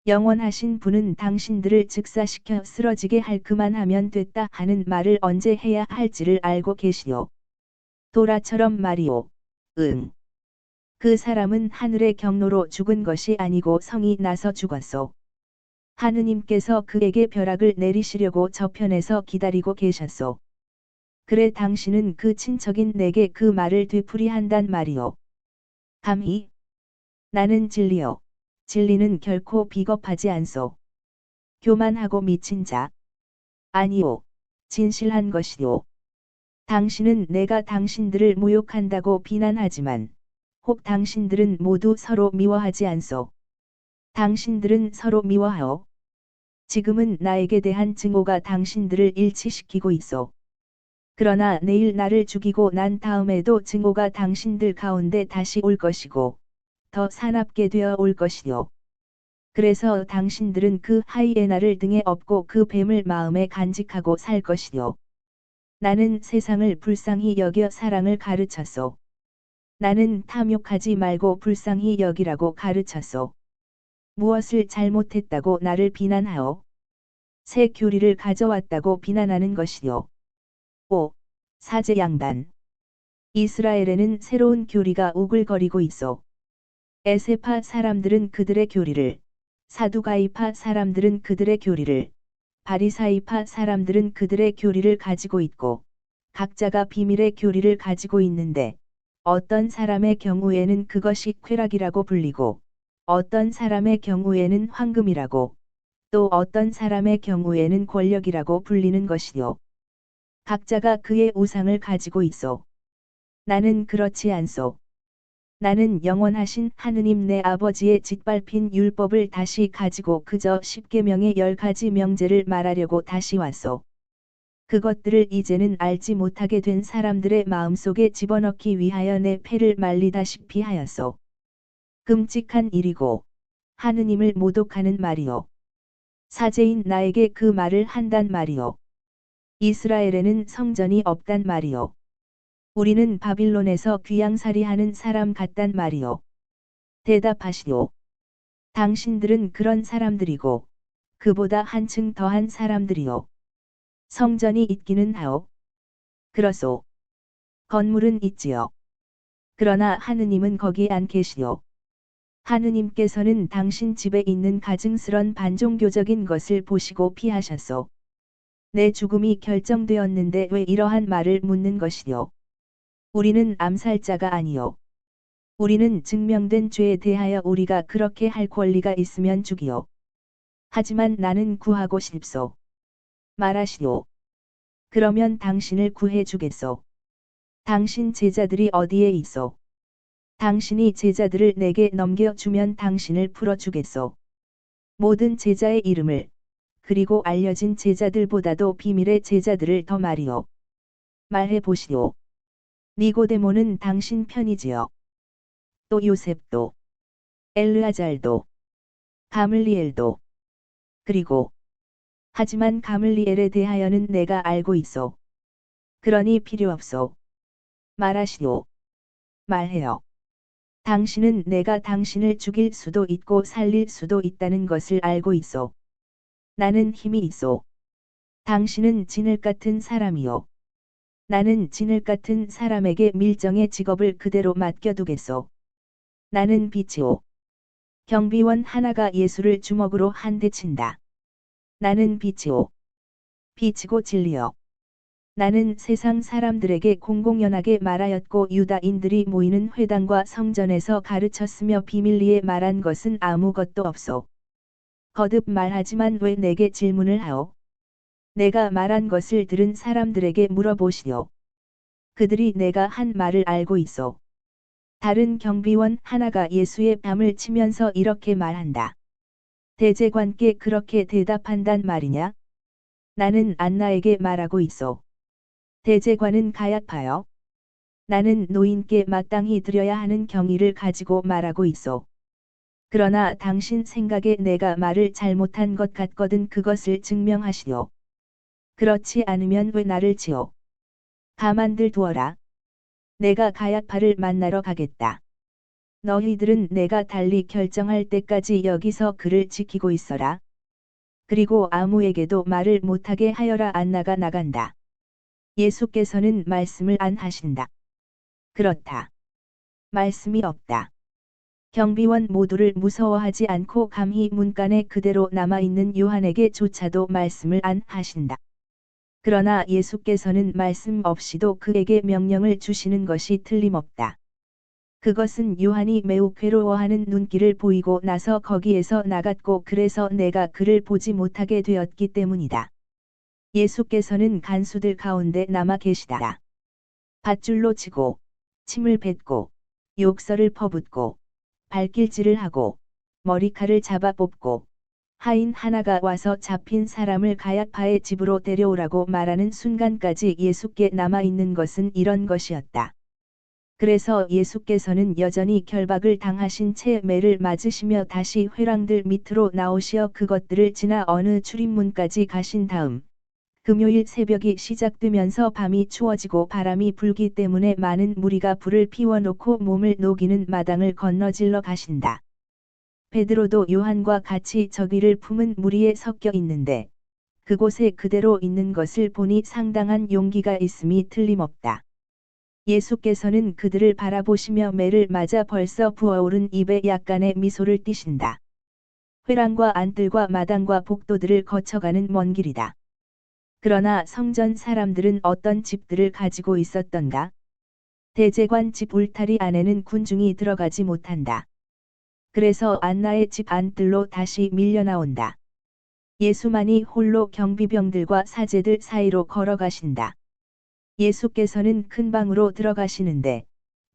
영원하신 분은 당신들을 즉사시켜 쓰러지게 할 그만하면 됐다 하는 말을 언제 해야 할지를 알고 계시오. 도라처럼 말이오. 응. 그 사람은 하늘의 경로로 죽은 것이 아니고 성이 나서 죽었소. 하느님께서 그에게 벼락을 내리시려고 저편에서 기다리고 계셨소. 그래 당신은 그 친척인 내게 그 말을 되풀이한단 말이오. 감히? 나는 진리요. 진리는 결코 비겁하지 않소. 교만하고 미친 자. 아니오. 진실한 것이오. 당신은 내가 당신들을 모욕한다고 비난하지만 혹 당신들은 모두 서로 미워하지 않소. 당신들은 서로 미워하오. 지금은 나에게 대한 증오가 당신들을 일치시키고 있소. 그러나 내일 나를 죽이고 난 다음에도 증오가 당신들 가운데 다시 올 것이고 더 사납게 되어 올 것이요. 그래서 당신들은 그 하이에나를 등에 업고 그 뱀을 마음에 간직하고 살 것이요. 나는 세상을 불쌍히 여겨 사랑을 가르쳤소. 나는 탐욕하지 말고 불쌍히 여기라고 가르쳤소. 무엇을 잘못했다고 나를 비난하오? 새 교리를 가져왔다고 비난하는 것이요. 5. 사제양단. 이스라엘에는 새로운 교리가 우글거리고 있어. 에세파 사람들은 그들의 교리를, 사두가이파 사람들은 그들의 교리를, 바리사이파 사람들은 그들의 교리를 가지고 있고, 각자가 비밀의 교리를 가지고 있는데, 어떤 사람의 경우에는 그것이 쾌락이라고 불리고, 어떤 사람의 경우에는 황금이라고, 또 어떤 사람의 경우에는 권력이라고 불리는 것이요. 각자가 그의 우상을 가지고 있어. 나는 그렇지 않소. 나는 영원하신 하느님 내 아버지의 짓밟힌 율법을 다시 가지고 그저 십계명의 10가지 명제를 말하려고 다시 왔소. 그것들을 이제는 알지 못하게 된 사람들의 마음속에 집어넣기 위하여 내 패를 말리다시피 하였소. 끔찍한 일이고 하느님을 모독하는 말이요. 사제인 나에게 그 말을 한단 말이요. 이스라엘에는 성전이 없단 말이요. 우리는 바빌론에서 귀양살이하는 사람 같단 말이요. 대답하시오. 당신들은 그런 사람들이고 그보다 한층 더한 사람들이요. 성전이 있기는 하오. 그러소. 건물은 있지요. 그러나 하느님은 거기 안 계시오. 하느님께서는 당신 집에 있는 가증스런 반종교적인 것을 보시고 피하셨소. 내 죽음이 결정되었는데 왜 이러한 말을 묻는 것이요. 우리는 암살자가 아니요. 우리는 증명된 죄에 대하여 우리가 그렇게 할 권리가 있으면 죽이요. 하지만 나는 구하고 싶소. 말하시오. 그러면 당신을 구해 주겠소. 당신 제자들이 어디에 있소? 당신이 제자들을 내게 넘겨주면 당신을 풀어주겠소. 모든 제자의 이름을, 그리고 알려진 제자들보다도 비밀의 제자들을 더 말이요. 말해 보시오. 니고데모는 당신 편이지요. 또 요셉도, 엘르아잘도, 가물리엘도. 그리고 하지만 가물리엘에 대하여는 내가 알고 있소. 그러니 필요 없소. 말하시오. 말해요. 당신은 내가 당신을 죽일 수도 있고 살릴 수도 있다는 것을 알고 있소. 나는 힘이 있소. 당신은 진흙 같은 사람이요. 나는 진흙 같은 사람에게 밀정의 직업을 그대로 맡겨두겠소. 나는 빛이오. 경비원 하나가 예수를 주먹으로 한 대 친다. 나는 빛이오. 빛이고 진리요. 나는 세상 사람들에게 공공연하게 말하였고 유다인들이 모이는 회당과 성전에서 가르쳤으며 비밀리에 말한 것은 아무것도 없소. 거듭 말하지만 왜 내게 질문을 하오? 내가 말한 것을 들은 사람들에게 물어보시오. 그들이 내가 한 말을 알고 있어. 다른 경비원 하나가 예수의 뺨을 치면서 이렇게 말한다. 대제관께 그렇게 대답한단 말이냐? 나는 안나에게 말하고 있어. 대제관은 가야파요. 나는 노인께 마땅히 드려야 하는 경의를 가지고 말하고 있어. 그러나 당신 생각에 내가 말을 잘못한 것 같거든 그것을 증명하시오. 그렇지 않으면 왜 나를 치오? 가만들 두어라. 내가 가야파를 만나러 가겠다. 너희들은 내가 달리 결정할 때까지 여기서 그를 지키고 있어라. 그리고 아무에게도 말을 못하게 하여라. 안나가 나간다. 예수께서는 말씀을 안 하신다. 그렇다. 말씀이 없다. 경비원 모두를 무서워하지 않고 감히 문간에 그대로 남아있는 요한에게 조차도 말씀을 안 하신다. 그러나 예수께서는 말씀 없이도 그에게 명령을 주시는 것이 틀림없다. 그것은 요한이 매우 괴로워하는 눈길을 보이고 나서 거기에서 나갔고 그래서 내가 그를 보지 못하게 되었기 때문이다. 예수께서는 간수들 가운데 남아 계시다. 밧줄로 치고, 침을 뱉고, 욕설을 퍼붓고, 발길질을 하고, 머리칼을 잡아 뽑고, 하인 하나가 와서 잡힌 사람을 가야파의 집으로 데려오라고 말하는 순간까지 예수께 남아있는 것은 이런 것이었다. 그래서 예수께서는 여전히 결박을 당하신 채 매를 맞으시며 다시 회랑들 밑으로 나오시어 그것들을 지나 어느 출입문까지 가신 다음 금요일 새벽이 시작되면서 밤이 추워지고 바람이 불기 때문에 많은 무리가 불을 피워놓고 몸을 녹이는 마당을 건너질러 가신다. 베드로도 요한과 같이 저기를 품은 무리에 섞여 있는데 그곳에 그대로 있는 것을 보니 상당한 용기가 있음이 틀림없다. 예수께서는 그들을 바라보시며 매를 맞아 벌써 부어오른 입에 약간의 미소를 띠신다. 회랑과 안뜰과 마당과 복도들을 거쳐가는 먼 길이다. 그러나 성전 사람들은 어떤 집들을 가지고 있었던가? 대제관 집 울타리 안에는 군중이 들어가지 못한다. 그래서 안나의 집 안뜰로 다시 밀려나온다. 예수만이 홀로 경비병들과 사제들 사이로 걸어가신다. 예수께서는 큰 방으로 들어가시는데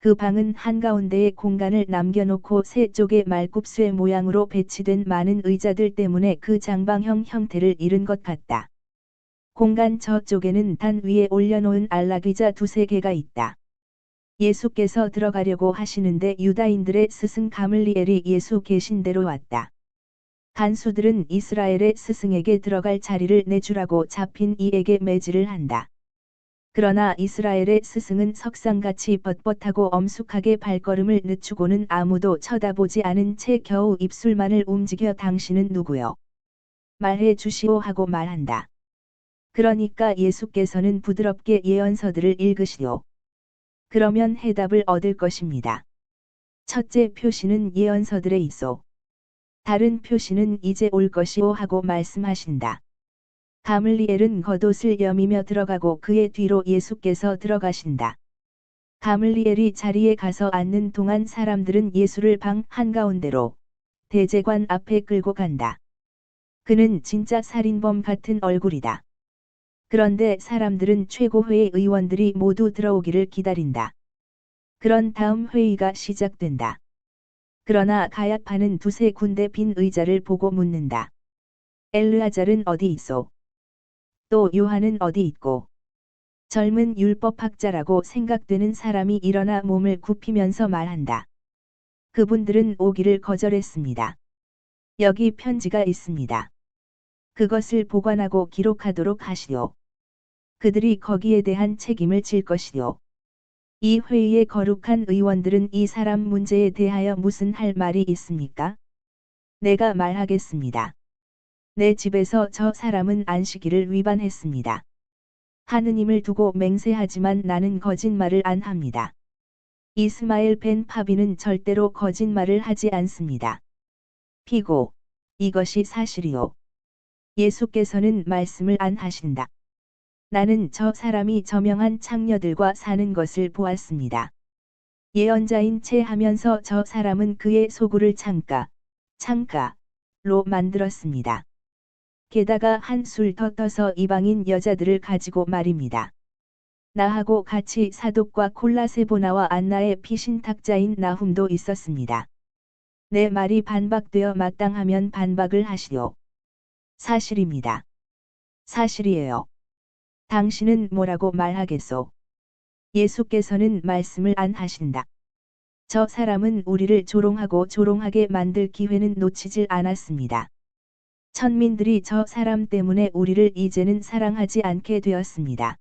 그 방은 한가운데에 공간을 남겨놓고 세 쪽의 말굽쇠 모양으로 배치된 많은 의자들 때문에 그 장방형 형태를 잃은 것 같다. 공간 저쪽에는 단 위에 올려놓은 안락의자 두세 개가 있다. 예수께서 들어가려고 하시는데 유다인들의 스승 가물리엘이 예수 계신 대로 왔다. 간수들은 이스라엘의 스승에게 들어갈 자리를 내주라고 잡힌 이에게 매질을 한다. 그러나 이스라엘의 스승은 석상같이 뻣뻣하고 엄숙하게 발걸음을 늦추고는 아무도 쳐다보지 않은 채 겨우 입술만을 움직여 당신은 누구요? 말해 주시오 하고 말한다. 그러니까 예수께서는 부드럽게 예언서들을 읽으시오. 그러면 해답을 얻을 것입니다. 첫째 표시는 예언서들에 있어. 다른 표시는 이제 올 것이오 하고 말씀하신다. 가물리엘은 겉옷을 여미며 들어가고 그의 뒤로 예수께서 들어가신다. 가물리엘이 자리에 가서 앉는 동안 사람들은 예수를 방 한가운데로 대제관 앞에 끌고 간다. 그는 진짜 살인범 같은 얼굴이다. 그런데 사람들은 최고회의 의원들이 모두 들어오기를 기다린다. 그런 다음 회의가 시작된다. 그러나 가야파는 두세 군데 빈 의자를 보고 묻는다. 엘르아잘은 어디 있소? 또 요한은 어디 있고? 젊은 율법학자라고 생각되는 사람이 일어나 몸을 굽히면서 말한다. 그분들은 오기를 거절했습니다. 여기 편지가 있습니다. 그것을 보관하고 기록하도록 하시오. 그들이 거기에 대한 책임을 질 것이오. 이 회의의 거룩한 의원들은 이 사람 문제에 대하여 무슨 할 말이 있습니까? 내가 말하겠습니다. 내 집에서 저 사람은 안식일을 위반했습니다. 하느님을 두고 맹세하지만 나는 거짓말을 안 합니다. 이스마엘 벤 파비는 절대로 거짓말을 하지 않습니다. 피고, 이것이 사실이오. 예수께서는 말씀을 안 하신다. 나는 저 사람이 저명한 창녀들과 사는 것을 보았습니다. 예언자인 채 하면서 저 사람은 그의 소굴을 창가로 만들었습니다. 게다가 한술 더 떠서 이방인 여자들을 가지고 말입니다. 나하고 같이 사독과 콜라세보나와 안나의 피신탁자인 나훔도 있었습니다. 내 말이 반박되어 마땅하면 반박을 하시오. 사실입니다. 사실이에요. 당신은 뭐라고 말하겠소? 예수께서는 말씀을 안 하신다. 저 사람은 우리를 조롱하게 만들 기회는 놓치질 않았습니다. 천민들이 저 사람 때문에 우리를 이제는 사랑하지 않게 되었습니다.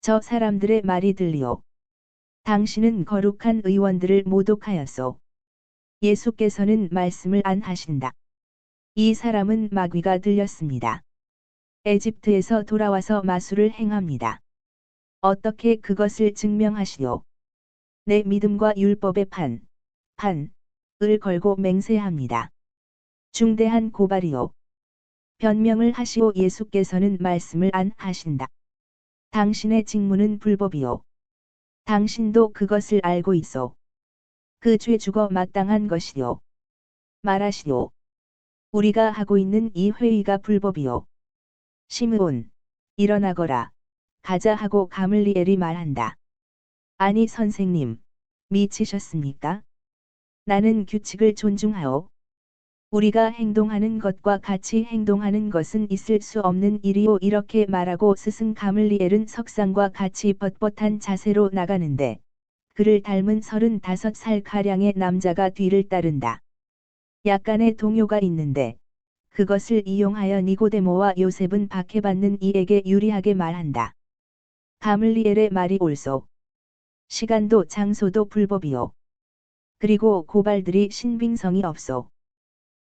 저 사람들의 말이 들리오. 당신은 거룩한 의원들을 모독하였소. 예수께서는 말씀을 안 하신다. 이 사람은 마귀가 들렸습니다. 에집트에서 돌아와서 마술을 행합니다. 어떻게 그것을 증명하시오? 내 믿음과 율법의 판을 걸고 맹세합니다. 중대한 고발이오. 변명을 하시오. 예수께서는 말씀을 안 하신다. 당신의 직무는 불법이오. 당신도 그것을 알고 있어. 그 죄 죽어 마땅한 것이오. 말하시오. 우리가 하고 있는 이 회의가 불법이오. 시므온, 일어나거라. 가자 하고 가물리엘이 말한다. 아니 선생님, 미치셨습니까? 나는 규칙을 존중하오. 우리가 행동하는 것과 같이 행동하는 것은 있을 수 없는 일이오. 이렇게 말하고 스승 가물리엘은 석상과 같이 뻣뻣한 자세로 나가는데 그를 닮은 35살가량의 남자가 뒤를 따른다. 약간의 동요가 있는데 그것을 이용하여 니고데모와 요셉은 박해받는 이에게 유리하게 말한다. 가물리엘의 말이 옳소. 시간도 장소도 불법이요. 그리고 고발들이 신빙성이 없소.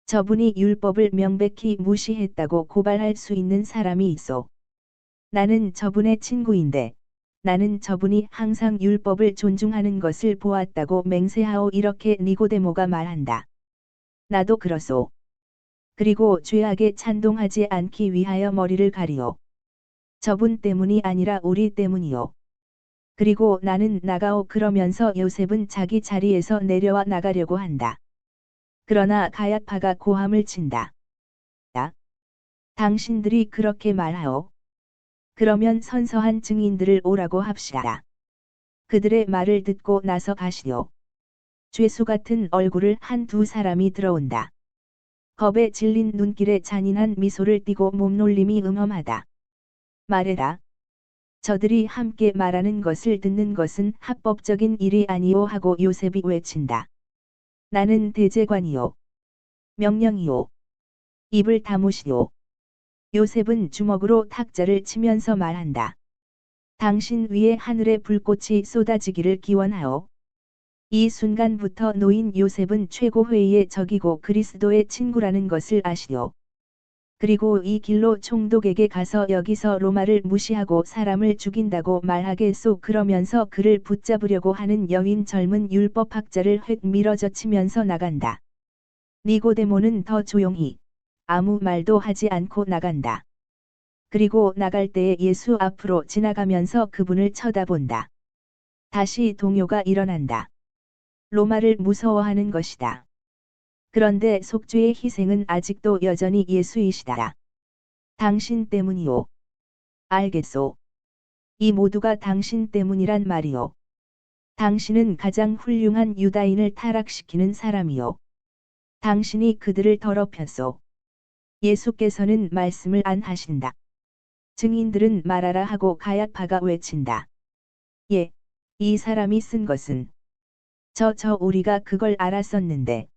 저분이 율법을 명백히 무시했다고 고발할 수 있는 사람이 있소. 나는 저분의 친구인데 나는 저분이 항상 율법을 존중하는 것을 보았다고 맹세하오. 이렇게 니고데모가 말한다. 나도 그러소. 그리고 죄악에 찬동하지 않기 위하여 머리를 가리오. 저분 때문이 아니라 우리 때문이요. 그리고 나는 나가오. 그러면서 요셉은 자기 자리에서 내려와 나가려고 한다. 그러나 가야파가 고함을 친다. 당신들이 그렇게 말하오. 그러면 선서한 증인들을 오라고 합시다. 그들의 말을 듣고 나서 가시오. 죄수 같은 얼굴을 한 두 사람이 들어온다. 겁에 질린 눈길에 잔인한 미소를 띠고 몸놀림이 음험하다. 말해라. 저들이 함께 말하는 것을 듣는 것은 합법적인 일이 아니오 하고 요셉이 외친다. 나는 대제관이요. 명령이요. 입을 다무시오. 요셉은 주먹으로 탁자를 치면서 말한다. 당신 위에 하늘의 불꽃이 쏟아지기를 기원하오. 이 순간부터 노인 요셉은 최고회의의 적이고 그리스도의 친구라는 것을 아시오. 그리고 이 길로 총독에게 가서 여기서 로마를 무시하고 사람을 죽인다고 말하겠소. 그러면서 그를 붙잡으려고 하는 여인 젊은 율법학자를 획 밀어젖히면서 나간다. 니고데모는 더 조용히 아무 말도 하지 않고 나간다. 그리고 나갈 때에 예수 앞으로 지나가면서 그분을 쳐다본다. 다시 동요가 일어난다. 로마를 무서워하는 것이다. 그런데 속죄의 희생은 아직도 여전히 예수이시다. 당신 때문이오. 알겠소. 이 모두가 당신 때문이란 말이오. 당신은 가장 훌륭한 유다인을 타락시키는 사람이오. 당신이 그들을 더럽혔소. 예수께서는 말씀을 안 하신다. 증인들은 말하라 하고 가야파가 외친다. 예, 이 사람이 쓴 것은 저 우리가 그걸 알았었는데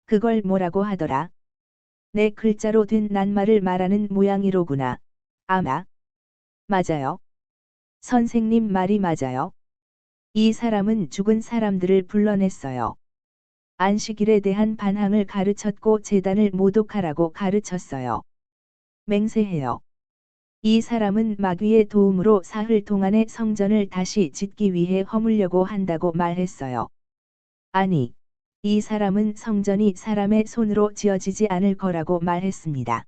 그걸 뭐라고 하더라? 내 글자로 된 낱말을 말하는 모양이로구나. 아마. 맞아요. 선생님 말이 맞아요. 이 사람은 죽은 사람들을 불러냈어요. 안식일에 대한 반항을 가르쳤고 제단을 모독하라고 가르쳤어요. 맹세해요. 이 사람은 마귀의 도움으로 사흘 동안의 성전을 다시 짓기 위해 허물려고 한다고 말했어요. 아니, 이 사람은 성전이 사람의 손으로 지어지지 않을 거라고 말했습니다.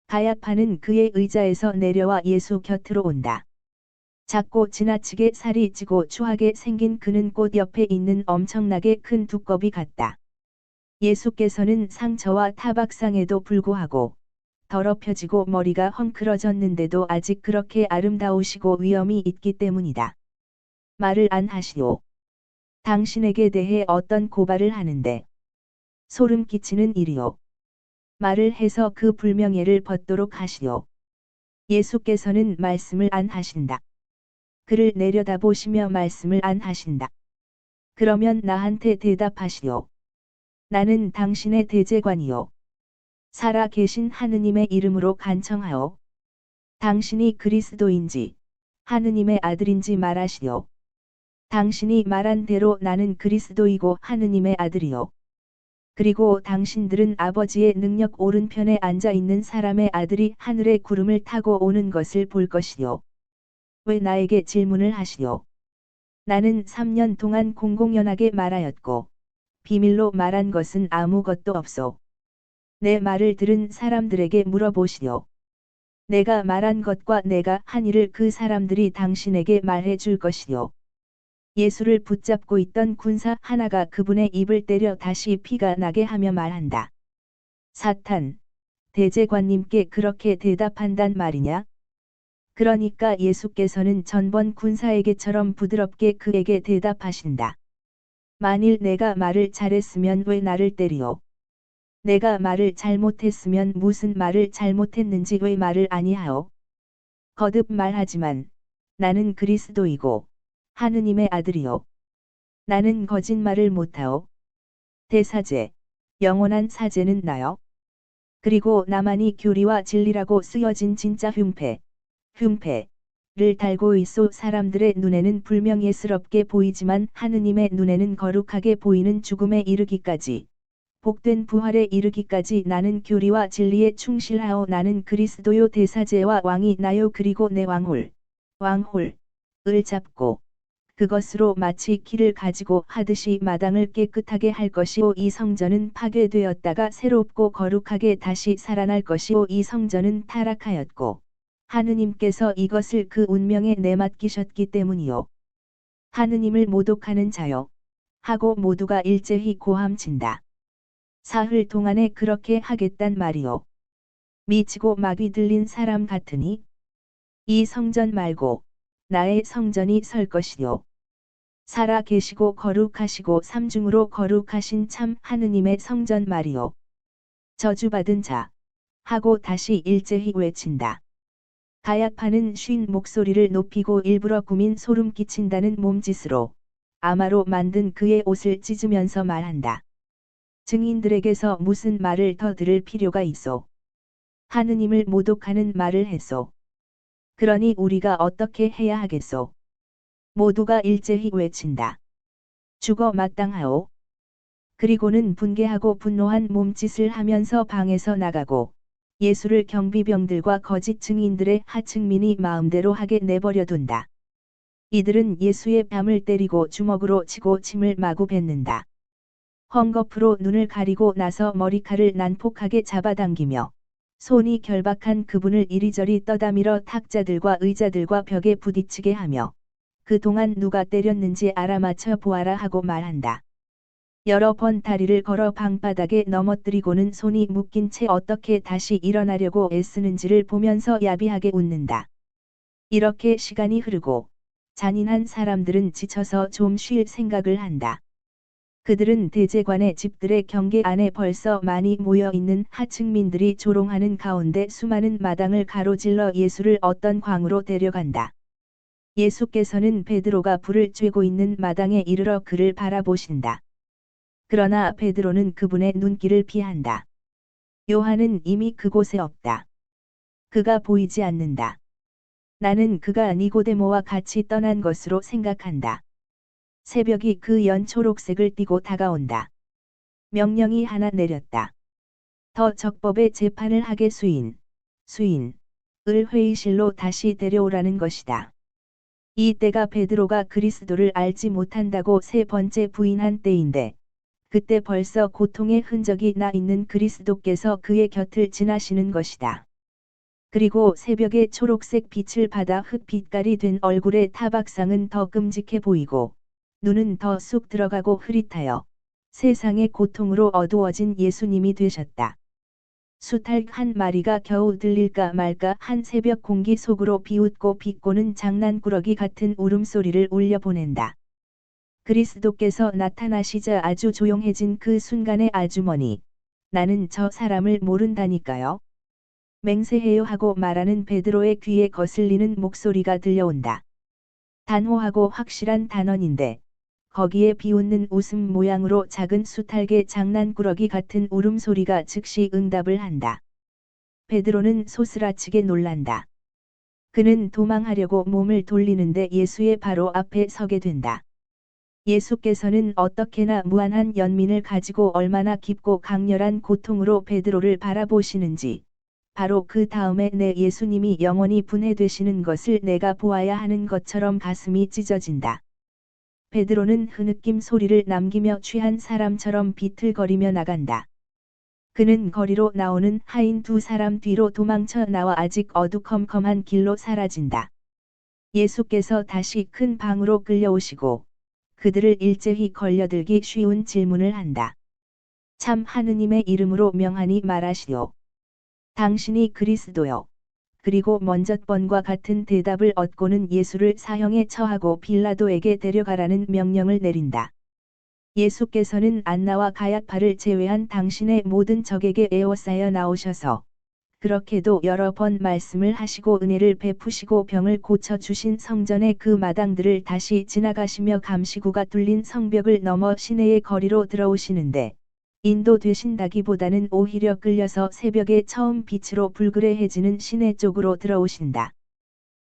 가야파는 그의 의자에서 내려와 예수 곁으로 온다. 작고 지나치게 살이 찌고 추하게 생긴 그는 꽃 옆에 있는 엄청나게 큰 두꺼비 같다. 예수께서는 상처와 타박상에도 불구하고 더럽혀지고 머리가 헝클어졌는데도 아직 그렇게 아름다우시고 위엄이 있기 때문이다. 말을 안 하시오. 당신에게 대해 어떤 고발을 하는데 소름 끼치는 일이오. 말을 해서 그 불명예를 벗도록 하시오. 예수께서는 말씀을 안 하신다. 그를 내려다보시며 말씀을 안 하신다. 그러면 나한테 대답하시오. 나는 당신의 대제관이요. 살아 계신 하느님의 이름으로 간청하오. 당신이 그리스도인지 하느님의 아들인지 말하시오. 당신이 말한 대로 나는 그리스도이고 하느님의 아들이요. 그리고 당신들은 아버지의 능력 오른편에 앉아 있는 사람의 아들이 하늘의 구름을 타고 오는 것을 볼 것이요. 왜 나에게 질문을 하시오? 나는 3년 동안 공공연하게 말하였고 비밀로 말한 것은 아무것도 없소. 내 말을 들은 사람들에게 물어보시오. 내가 말한 것과 내가 한 일을 그 사람들이 당신에게 말해 줄 것이요. 예수를 붙잡고 있던 군사 하나가 그분의 입을 때려 다시 피가 나게 하며 말한다. 사탄, 대제관님께 그렇게 대답한단 말이냐? 그러니까 예수께서는 전번 군사에게처럼 부드럽게 그에게 대답하신다. 만일 내가 말을 잘했으면 왜 나를 때리오? 내가 말을 잘못했으면 무슨 말을 잘못했는지 왜 말을 아니하오? 거듭 말하지만 나는 그리스도이고 하느님의 아들이요. 나는 거짓말을 못하오. 대사제, 영원한 사제는 나요. 그리고 나만이 교리와 진리라고 쓰여진 진짜 흉패를 달고 있소. 사람들의 눈에는 불명예스럽게 보이지만 하느님의 눈에는 거룩하게 보이는 죽음에 이르기까지, 복된 부활에 이르기까지 나는 교리와 진리에 충실하오. 나는 그리스도요 대사제와 왕이 나요. 그리고 내 왕홀을 잡고 그것으로 마치 키를 가지고 하듯이 마당을 깨끗하게 할 것이오. 이 성전은 파괴되었다가 새롭고 거룩하게 다시 살아날 것이오. 이 성전은 타락하였고 하느님께서 이것을 그 운명에 내맡기셨기 때문이오. 하느님을 모독하는 자여, 하고 모두가 일제히 고함친다. 사흘 동안에 그렇게 하겠단 말이오. 미치고 마귀 들린 사람 같으니 이 성전 말고 나의 성전이 설 것이요. 살아 계시고 거룩하시고 삼중으로 거룩하신 참 하느님의 성전 말이요. 저주받은 자, 하고 다시 일제히 외친다. 가야파는 쉰 목소리를 높이고 일부러 꾸민 소름 끼친다는 몸짓으로 아마로 만든 그의 옷을 찢으면서 말한다. 증인들에게서 무슨 말을 더 들을 필요가 있소. 하느님을 모독하는 말을 했소. 그러니 우리가 어떻게 해야 하겠소. 모두가 일제히 외친다. 죽어 마땅하오. 그리고는 분개하고 분노한 몸짓을 하면서 방에서 나가고 예수를 경비병들과 거짓 증인들의 하층민이 마음대로 하게 내버려 둔다. 이들은 예수의 뺨을 때리고 주먹으로 치고 침을 마구 뱉는다. 헝겊으로 눈을 가리고 나서 머리칼을 난폭하게 잡아당기며 손이 결박한 그분을 이리저리 떠다밀어 탁자들과 의자들과 벽에 부딪히게 하며 그동안 누가 때렸는지 알아맞혀 보아라 하고 말한다. 여러 번 다리를 걸어 방바닥에 넘어뜨리고는 손이 묶인 채 어떻게 다시 일어나려고 애쓰는지를 보면서 야비하게 웃는다. 이렇게 시간이 흐르고 잔인한 사람들은 지쳐서 좀 쉴 생각을 한다. 그들은 대제관의 집들의 경계 안에 벌써 많이 모여있는 하층민들이 조롱하는 가운데 수많은 마당을 가로질러 예수를 어떤 광으로 데려간다. 예수께서는 베드로가 불을 쬐고 있는 마당에 이르러 그를 바라보신다. 그러나 베드로는 그분의 눈길을 피한다. 요한은 이미 그곳에 없다. 그가 보이지 않는다. 나는 그가 니고데모와 같이 떠난 것으로 생각한다. 새벽이 그 연초록색을 띠고 다가온다. 명령이 하나 내렸다. 더 적법의 재판을 하게 수인을 회의실로 다시 데려오라는 것이다. 이 때가 베드로가 그리스도를 알지 못한다고 세 번째 부인한 때인데 그때 벌써 고통의 흔적이 나 있는 그리스도께서 그의 곁을 지나시는 것이다. 그리고 새벽의 초록색 빛을 받아 흑빛깔이 된 얼굴의 타박상은 더 끔찍해 보이고 눈은 더 쑥 들어가고 흐릿하여 세상의 고통으로 어두워진 예수님이 되셨다. 수탉 한 마리가 겨우 들릴까 말까 한 새벽 공기 속으로 비웃고 비꼬는 장난꾸러기 같은 울음소리를 울려보낸다. 그리스도께서 나타나시자 아주 조용해진 그 순간에 아주머니, 나는 저 사람을 모른다니까요. 맹세해요 하고 말하는 베드로의 귀에 거슬리는 목소리가 들려온다. 단호하고 확실한 단언인데 거기에 비웃는 웃음 모양으로 작은 수탉의 장난꾸러기 같은 울음소리가 즉시 응답을 한다. 베드로는 소스라치게 놀란다. 그는 도망하려고 몸을 돌리는데 예수의 바로 앞에 서게 된다. 예수께서는 어떻게나 무한한 연민을 가지고 얼마나 깊고 강렬한 고통으로 베드로를 바라보시는지, 바로 그 다음에 내 예수님이 영원히 분해되시는 것을 내가 보아야 하는 것처럼 가슴이 찢어진다. 베드로는 흐느낌 소리를 남기며 취한 사람처럼 비틀거리며 나간다. 그는 거리로 나오는 하인 두 사람 뒤로 도망쳐 나와 아직 어두컴컴한 길로 사라진다. 예수께서 다시 큰 방으로 끌려오시고 그들을 일제히 걸려들기 쉬운 질문을 한다. 참 하느님의 이름으로 명하니 말하시오. 당신이 그리스도요. 그리고 먼저 번과 같은 대답을 얻고는 예수를 사형에 처하고 빌라도에게 데려가라는 명령을 내린다. 예수께서는 안나와 가야파를 제외한 당신의 모든 적에게 에워싸여 나오셔서 그렇게도 여러 번 말씀을 하시고 은혜를 베푸시고 병을 고쳐주신 성전의 그 마당들을 다시 지나가시며 감시구가 뚫린 성벽을 넘어 시내의 거리로 들어오시는데 인도되신다기보다는 오히려 끌려서 새벽에 처음 빛으로 불그레해지는 시내 쪽으로 들어오신다.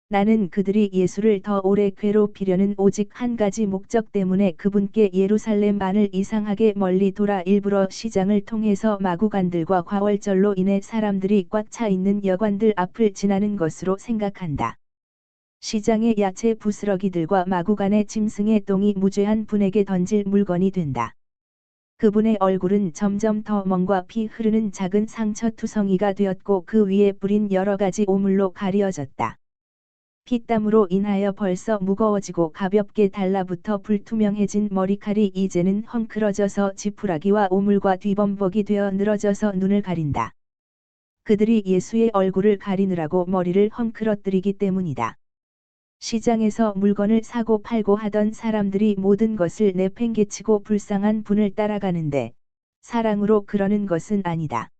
나는 그들이 예수를 더 오래 괴롭히려는 오직 한 가지 목적 때문에 그분께 예루살렘만을 이상하게 멀리 돌아 일부러 시장을 통해서 마구간들과 과월절로 인해 사람들이 꽉 차 있는 여관들 앞을 지나는 것으로 생각한다. 시장의 야채 부스러기들과 마구간의 짐승의 똥이 무죄한 분에게 던질 물건이 된다. 그분의 얼굴은 점점 더 멍과 피 흐르는 작은 상처투성이가 되었고 그 위에 뿌린 여러 가지 오물로 가려졌다. 피땀으로 인하여 벌써 무거워지고 가볍게 달라붙어 불투명해진 머리칼이 이제는 헝클어져서 지푸라기와 오물과 뒤범벅이 되어 늘어져서 눈을 가린다. 그들이 예수의 얼굴을 가리느라고 머리를 헝클어뜨리기 때문이다. 시장에서 물건을 사고 팔고 하던 사람들이 모든 것을 내팽개치고 불쌍한 분을 따라가는데 사랑으로 그러는 것은 아니다.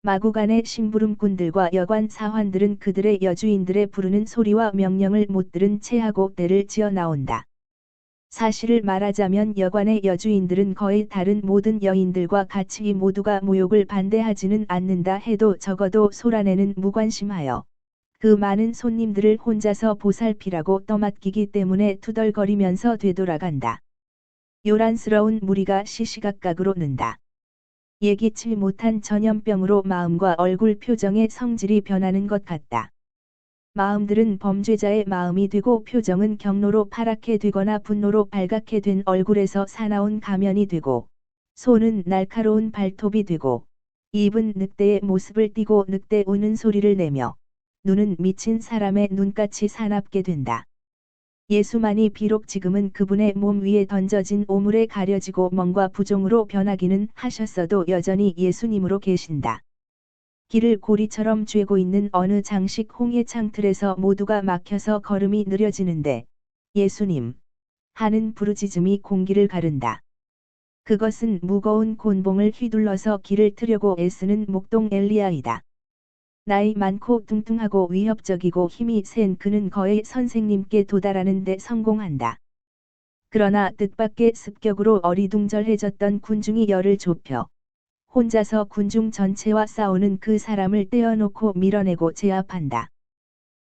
마구간의 심부름꾼들과 여관 사환들은 그들의 여주인들의 부르는 소리와 명령을 못 들은 채 하고 떼를 지어 나온다. 사실을 말하자면 여관의 여주인들은 거의 다른 모든 여인들과 같이 모두가 모욕을 반대하지는 않는다 해도 적어도 소란에는 무관심하여 그 많은 손님들을 혼자서 보살피라고 떠맡기기 때문에 투덜거리면서 되돌아간다. 요란스러운 무리가 시시각각으로 는다. 예기치 못한 전염병으로 마음과 얼굴 표정의 성질이 변하는 것 같다. 마음들은 범죄자의 마음이 되고 표정은 경로로 파랗게 되거나 분노로 발갛게 된 얼굴에서 사나운 가면이 되고 손은 날카로운 발톱이 되고 입은 늑대의 모습을 띠고 늑대 우는 소리를 내며 눈은 미친 사람의 눈같이 사납게 된다. 예수만이 비록 지금은 그분의 몸 위에 던져진 오물에 가려지고 멍과 부종으로 변하기는 하셨어도 여전히 예수님으로 계신다. 길을 고리처럼 쬐고 있는 어느 장식 홍해창 틀에서 모두가 막혀서 걸음이 느려지는데 예수님 하는 부르짖음이 공기를 가른다. 그것은 무거운 곤봉을 휘둘러서 길을 트려고 애쓰는 목동 엘리야이다. 나이 많고 뚱뚱하고 위협적이고 힘이 센 그는 거의 선생님께 도달하는 데 성공한다. 그러나 뜻밖의 습격으로 어리둥절해졌던 군중이 열을 좁혀 혼자서 군중 전체와 싸우는 그 사람을 떼어놓고 밀어내고 제압한다.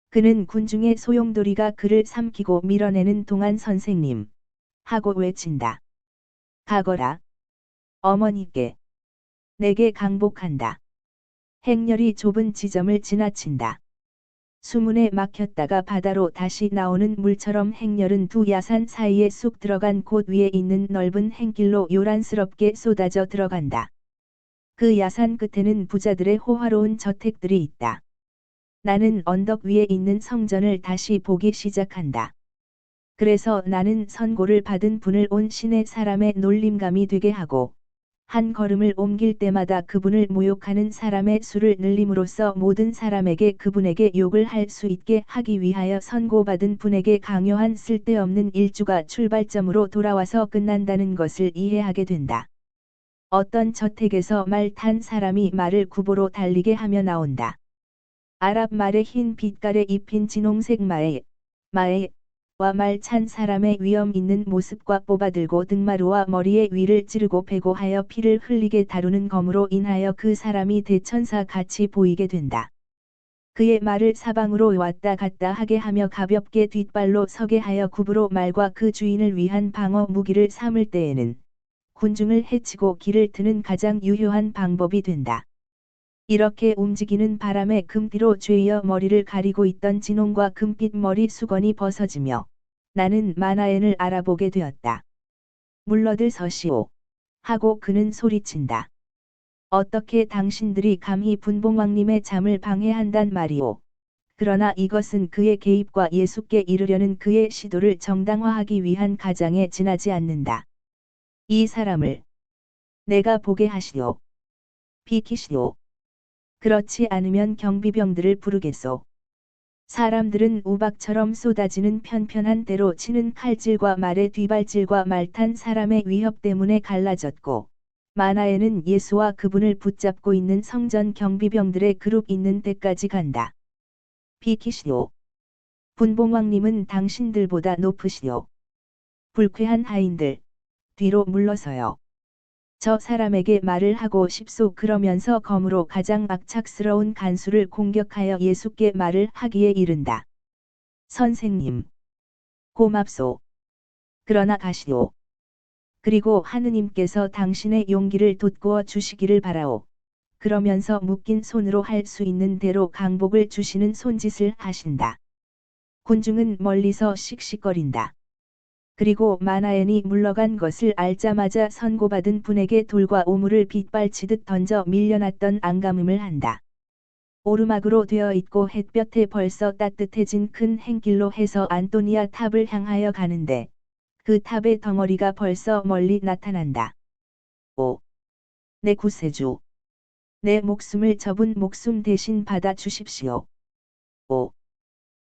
그는 군중의 소용돌이가 그를 삼키고 밀어내는 동안 선생님 하고 외친다. 가거라. 어머니께 내게 강복한다. 행렬이 좁은 지점을 지나친다. 수문에 막혔다가 바다로 다시 나오는 물처럼 행렬은 두 야산 사이에 쑥 들어간 곳 위에 있는 넓은 행길로 요란스럽게 쏟아져 들어간다. 그 야산 끝에는 부자들의 호화로운 저택들이 있다. 나는 언덕 위에 있는 성전을 다시 보기 시작한다. 그래서 나는 선고를 받은 분을 온 시내 사람의 놀림감이 되게 하고 한 걸음을 옮길 때마다 그분을 모욕하는 사람의 수를 늘림으로써 모든 사람에게 그분에게 욕을 할 수 있게 하기 위하여 선고받은 분에게 강요한 쓸데없는 일주가 출발점으로 돌아와서 끝난다는 것을 이해하게 된다. 어떤 저택에서 말 탄 사람이 말을 구보로 달리게 하며 나온다. 아랍 말의 흰 빛깔에 입힌 진홍색 마에와 말 찬 사람의 위험 있는 모습과 뽑아들고 등마루와 머리에 위를 찌르고 베고 하여 피를 흘리게 다루는 검으로 인하여 그 사람이 대천사 같이 보이게 된다. 그의 말을 사방으로 왔다 갔다 하게 하며 가볍게 뒷발로 서게 하여 굽으로 말과 그 주인을 위한 방어 무기를 삼을 때에는 군중을 해치고 길을 트는 가장 유효한 방법이 된다. 이렇게 움직이는 바람에 금띠로 죄이어 머리를 가리고 있던 진홍과 금빛 머리 수건이 벗어지며 나는 마나엔을 알아보게 되었다. 물러들 서시오. 하고 그는 소리친다. 어떻게 당신들이 감히 분봉왕님의 잠을 방해한단 말이오. 그러나 이것은 그의 개입과 예수께 이르려는 그의 시도를 정당화하기 위한 가장에 지나지 않는다. 이 사람을 내가 보게 하시오. 비키시오. 그렇지 않으면 경비병들을 부르겠소. 사람들은 우박처럼 쏟아지는 편편한 대로 치는 칼질과 말의 뒷발질과 말탄 사람의 위협 때문에 갈라졌고 마나에는 예수와 그분을 붙잡고 있는 성전 경비병들의 그룹 있는 데까지 간다. 비키시오. 분봉왕님은 당신들보다 높으시오. 불쾌한 하인들, 뒤로 물러서요. 저 사람에게 말을 하고 싶소. 그러면서 검으로 가장 악착스러운 간수를 공격하여 예수께 말을 하기에 이른다. 선생님, 고맙소. 그러나 가시오. 그리고 하느님께서 당신의 용기를 돋구어 주시기를 바라오. 그러면서 묶인 손으로 할 수 있는 대로 강복을 주시는 손짓을 하신다. 군중은 멀리서 씩씩거린다. 그리고 마나엔이 물러간 것을 알자마자 선고받은 분에게 돌과 오물을 빗발치듯 던져 밀려났던 앙감음을 한다. 오르막으로 되어 있고 햇볕에 벌써 따뜻해진 큰 행길로 해서 안토니아 탑을 향하여 가는데 그 탑의 덩어리가 벌써 멀리 나타난다. 오! 내 구세주! 내 목숨을 저분 목숨 대신 받아 주십시오. 오!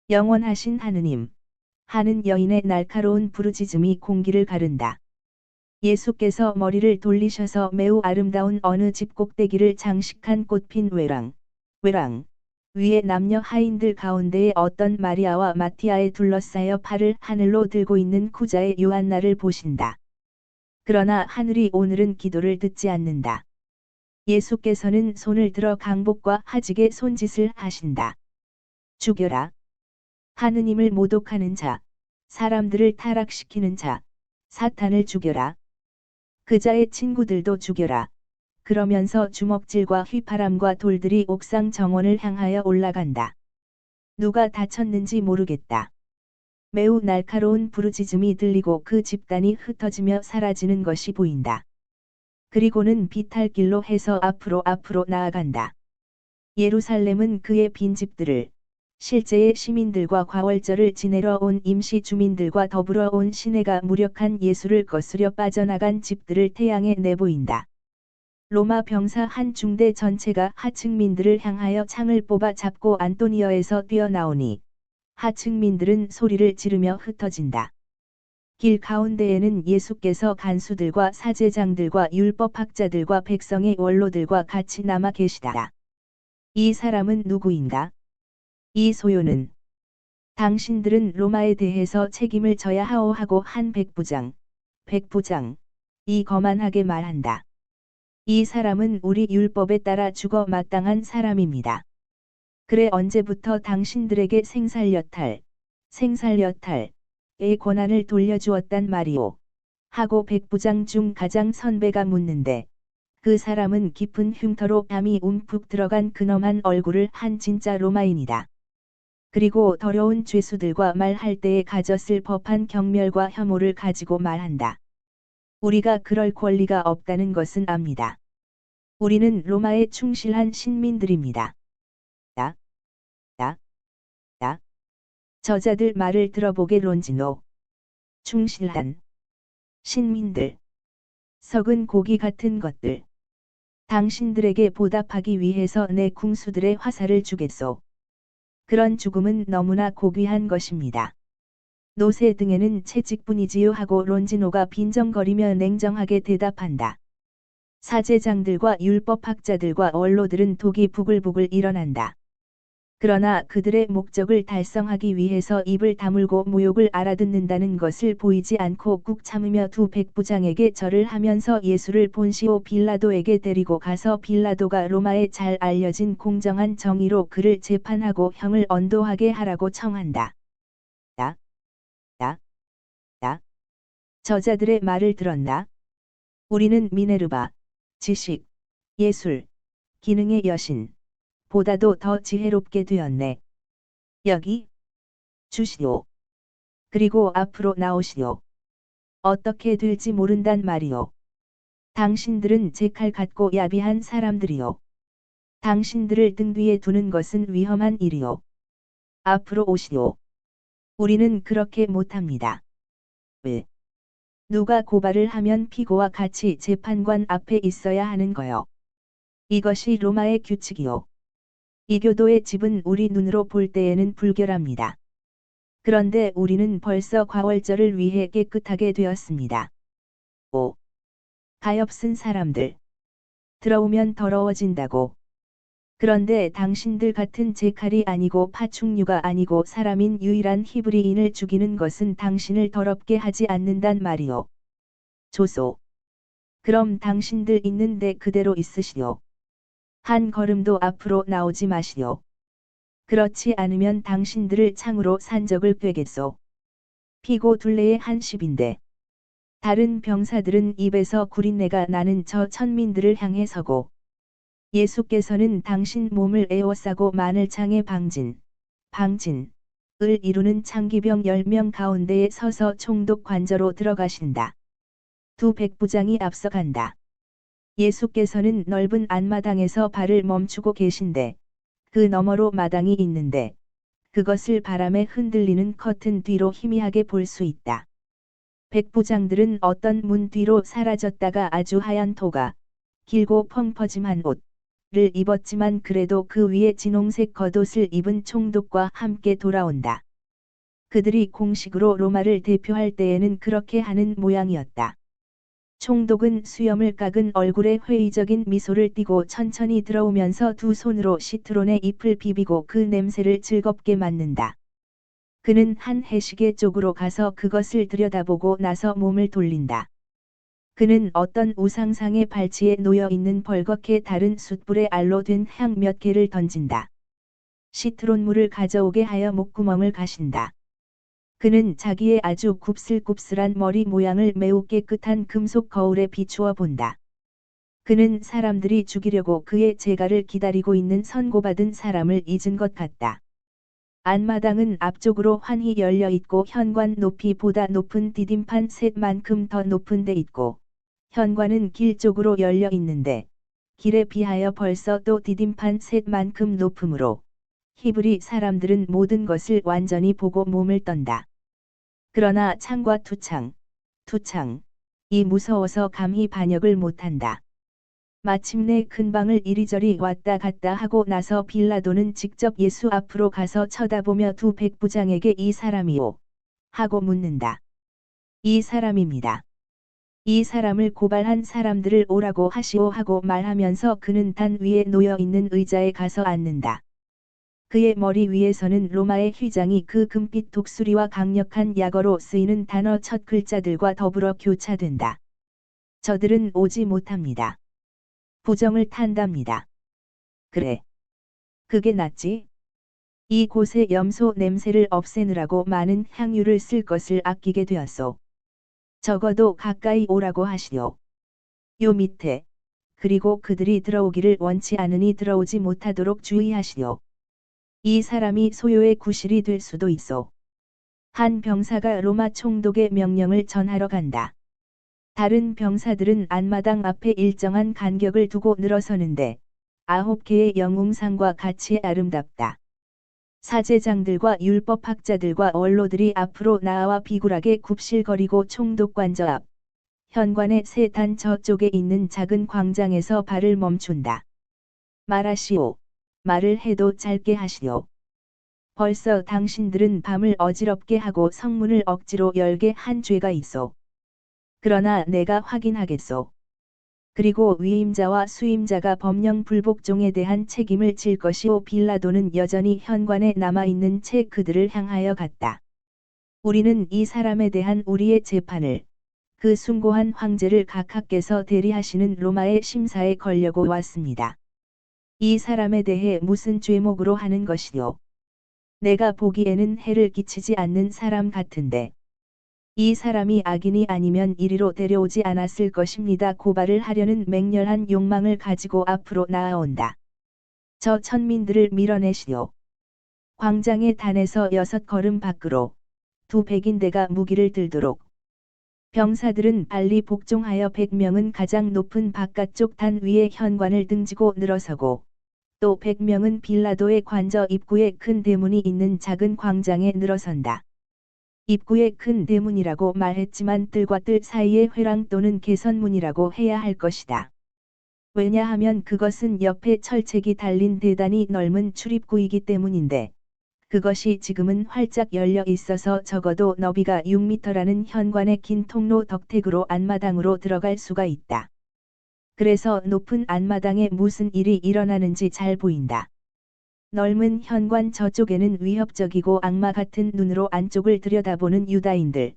영원하신 하느님! 하는 여인의 날카로운 부르짖음이 공기를 가른다. 예수께서 머리를 돌리셔서 매우 아름다운 어느 집 꼭대기를 장식한 꽃핀 외랑 위에 남녀 하인들 가운데에 어떤 마리아와 마티아에 둘러싸여 팔을 하늘로 들고 있는 쿠자의 요한나를 보신다. 그러나 하늘이 오늘은 기도를 듣지 않는다. 예수께서는 손을 들어 강복과 하직의 손짓을 하신다. 죽여라. 하느님을 모독하는 자, 사람들을 타락시키는 자, 사탄을 죽여라. 그 자의 친구들도 죽여라. 그러면서 주먹질과 휘파람과 돌들이 옥상 정원을 향하여 올라간다. 누가 다쳤는지 모르겠다. 매우 날카로운 부르짖음이 들리고 그 집단이 흩어지며 사라지는 것이 보인다. 그리고는 비탈길로 해서 앞으로 나아간다. 예루살렘은 그의 빈집들을 실제의 시민들과 과월절을 지내러 온 임시 주민들과 더불어 온 시내가 무력한 예수를 거스려 빠져나간 집들을 태양에 내보인다. 로마 병사 한 중대 전체가 하층민들을 향하여 창을 뽑아 잡고 안토니어에서 뛰어나오니 하층민들은 소리를 지르며 흩어진다. 길 가운데에는 예수께서 간수들과 사제장들과 율법학자들과 백성의 원로들과 같이 남아 계시다. 이 사람은 누구인가? 이 소요는 당신들은 로마에 대해서 책임을 져야 하오 하고 한 백부장이 거만하게 말한다. 이 사람은 우리 율법에 따라 죽어 마땅한 사람입니다. 그래 언제부터 당신들에게 생살여탈의 권한을 돌려주었단 말이오? 하고 백부장 중 가장 선배가 묻는데 그 사람은 깊은 흉터로 담이 움푹 들어간 근엄한 얼굴을 한 진짜 로마인이다. 그리고 더러운 죄수들과 말할 때에 가졌을 법한 경멸과 혐오를 가지고 말한다. 우리가 그럴 권리가 없다는 것은 압니다. 우리는 로마에 충실한 신민들입니다. 저자들 말을 들어보게 론지노. 충실한 신민들. 썩은 고기 같은 것들. 당신들에게 보답하기 위해서 내 궁수들의 화살을 주겠소. 그런 죽음은 너무나 고귀한 것입니다. 노새 등에는 채찍뿐이지요 하고 론지노가 빈정거리며 냉정하게 대답한다. 사제장들과 율법학자들과 원로들은 독이 부글부글 일어난다. 그러나 그들의 목적을 달성하기 위해서 입을 다물고 모욕을 알아듣는다는 것을 보이지 않고 꾹 참으며 두 백부장에게 절을 하면서 예수를 본시오 빌라도에게 데리고 가서 빌라도가 로마에 잘 알려진 공정한 정의로 그를 재판하고 형을 언도하게 하라고 청한다. 저자들의 말을 들었나? 우리는 미네르바, 지식, 예술, 기능의 여신, 보다도 더 지혜롭게 되었네. 여기 주시오. 그리고 앞으로 나오시오. 어떻게 될지 모른단 말이오. 당신들은 제 칼 갖고 야비한 사람들이오. 당신들을 등 뒤에 두는 것은 위험한 일이오. 앞으로 오시오. 우리는 그렇게 못합니다. 왜? 누가 고발을 하면 피고와 같이 재판관 앞에 있어야 하는 거요. 이것이 로마의 규칙이요. 이교도의 집은 우리 눈으로 볼 때에는 불결합니다. 그런데 우리는 벌써 과월절을 위해 깨끗하게 되었습니다. 오! 가엾은 사람들. 들어오면 더러워진다고. 그런데 당신들 같은 제칼이 아니고 파충류가 아니고 사람인 유일한 히브리인을 죽이는 것은 당신을 더럽게 하지 않는단 말이오. 조소. 그럼 당신들 있는데 그대로 있으시오. 한 걸음도 앞으로 나오지 마시오. 그렇지 않으면 당신들을 창으로 산적을 꿰겠소. 피고 둘레의 한 10인데. 다른 병사들은 입에서 구린내가 나는 저 천민들을 향해 서고 예수께서는 당신 몸을 에워싸고 마늘창의 방진을 이루는 창기병 10명 가운데에 서서 총독 관저로 들어가신다. 두 백부장이 앞서간다. 예수께서는 넓은 안마당에서 발을 멈추고 계신데 그 너머로 마당이 있는데 그것을 바람에 흔들리는 커튼 뒤로 희미하게 볼 수 있다. 백부장들은 어떤 문 뒤로 사라졌다가 아주 하얀 토가 길고 펑퍼짐한 옷을 입었지만 그래도 그 위에 진홍색 겉옷을 입은 총독과 함께 돌아온다. 그들이 공식으로 로마를 대표할 때에는 그렇게 하는 모양이었다. 총독은 수염을 깎은 얼굴에 회의적인 미소를 띠고 천천히 들어오면서 두 손으로 시트론의 잎을 비비고 그 냄새를 즐겁게 맡는다. 그는 한 해시계 쪽으로 가서 그것을 들여다보고 나서 몸을 돌린다. 그는 어떤 우상상의 발치에 놓여 있는 벌겋게 다른 숯불에 알로 된 향 몇 개를 던진다. 시트론물을 가져오게 하여 목구멍을 가신다. 그는 자기의 아주 굽슬굽슬한 머리 모양을 매우 깨끗한 금속 거울에 비추어 본다. 그는 사람들이 죽이려고 그의 재갈을 기다리고 있는 선고받은 사람을 잊은 것 같다. 안마당은 앞쪽으로 환히 열려 있고 현관 높이보다 높은 디딤판 셋만큼 더 높은 데 있고 현관은 길 쪽으로 열려 있는데 길에 비하여 벌써 또 디딤판 셋만큼 높으므로 히브리 사람들은 모든 것을 완전히 보고 몸을 떤다. 그러나 창과 투창이 무서워서 감히 반역을 못한다. 마침내 큰 방을 이리저리 왔다 갔다 하고 나서 빌라도는 직접 예수 앞으로 가서 쳐다보며 두 백부장에게 이 사람이오? 하고 묻는다. 이 사람입니다. 이 사람을 고발한 사람들을 오라고 하시오 하고 말하면서 그는 단 위에 놓여 있는 의자에 가서 앉는다. 그의 머리 위에서는 로마의 휘장이 그 금빛 독수리와 강력한 약어로 쓰이는 단어 첫 글자들과 더불어 교차된다. 저들은 오지 못합니다. 부정을 탄답니다. 그래. 그게 낫지? 이 곳에 염소 냄새를 없애느라고 많은 향유를 쓸 것을 아끼게 되었소. 적어도 가까이 오라고 하시오. 요 밑에. 그리고 그들이 들어오기를 원치 않으니 들어오지 못하도록 주의하시오. 이 사람이 소요의 구실이 될 수도 있어. 한 병사가 로마 총독의 명령을 전하러 간다. 다른 병사들은 안마당 앞에 일정한 간격을 두고 늘어서는데 9개의 영웅상과 같이 아름답다. 사제장들과 율법학자들과 원로들이 앞으로 나와 비굴하게 굽실거리고 총독 관저 앞 현관의 세단 저쪽에 있는 작은 광장에서 발을 멈춘다. 말하시오. 말을 해도 짧게 하시오. 벌써 당신들은 밤을 어지럽게 하고 성문을 억지로 열게 한 죄가 있어. 그러나 내가 확인하겠소. 그리고 위임자와 수임자가 법령 불복종에 대한 책임을 질 것이오. 빌라도는 여전히 현관에 남아있는 채 그들을 향하여 갔다. 우리는 이 사람에 대한 우리의 재판을 그 숭고한 황제를 각하께서 대리하시는 로마의 심사에 걸려고 왔습니다. 이 사람에 대해 무슨 죄목으로 하는 것이요? 내가 보기에는 해를 끼치지 않는 사람 같은데. 이 사람이 악인이 아니면 이리로 데려오지 않았을 것입니다. 고발을 하려는 맹렬한 욕망을 가지고 앞으로 나아온다. 저 천민들을 밀어내시오. 광장의 단에서 6걸음 밖으로 두 백인대가 무기를 들도록. 병사들은 빨리 복종하여 100명은 가장 높은 바깥쪽 단 위에 현관을 등지고 늘어서고 또 100명은 빌라도의 관저 입구에 큰 대문이 있는 작은 광장에 늘어선다. 입구에 큰 대문이라고 말했지만 뜰과 뜰 사이의 회랑 또는 개선문이라고 해야 할 것이다. 왜냐하면 그것은 옆에 철책이 달린 대단히 넓은 출입구이기 때문인데 그것이 지금은 활짝 열려 있어서 적어도 너비가 6m라는 현관의 긴 통로 덕택으로 안마당으로 들어갈 수가 있다. 그래서 높은 안마당에 무슨 일이 일어나는지 잘 보인다. 넓은 현관 저쪽에는 위협적이고 악마 같은 눈으로 안쪽을 들여다보는 유다인들.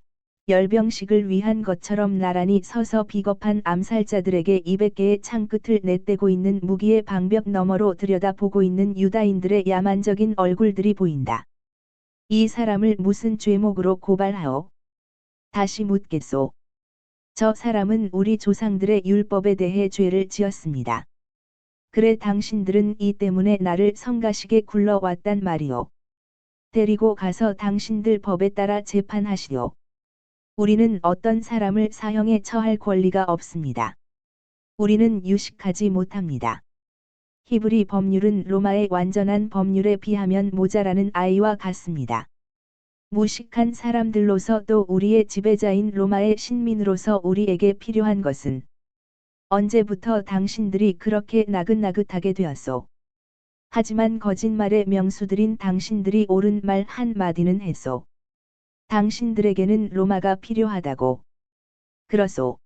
열병식을 위한 것처럼 나란히 서서 비겁한 암살자들에게 200개의 창끝을 내떼고 있는 무기의 방벽 너머로 들여다보고 있는 유다인들의 야만적인 얼굴들이 보인다. 이 사람을 무슨 죄목으로 고발하오? 다시 묻겠소. 저 사람은 우리 조상들의 율법에 대해 죄를 지었습니다. 그래 당신들은 이 때문에 나를 성가시게 굴러왔단 말이오. 데리고 가서 당신들 법에 따라 재판하시오. 우리는 어떤 사람을 사형에 처할 권리가 없습니다. 우리는 유식하지 못합니다. 히브리 법률은 로마의 완전한 법률에 비하면 모자라는 아이와 같습니다. 무식한 사람들로서 또 우리의 지배자인 로마의 신민으로서 우리에게 필요한 것은 언제부터 당신들이 그렇게 나긋나긋하게 되었소? 하지만 거짓말의 명수들인 당신들이 옳은 말 한마디는 했소. 당신들에게는 로마가 필요하다고. 그렇소.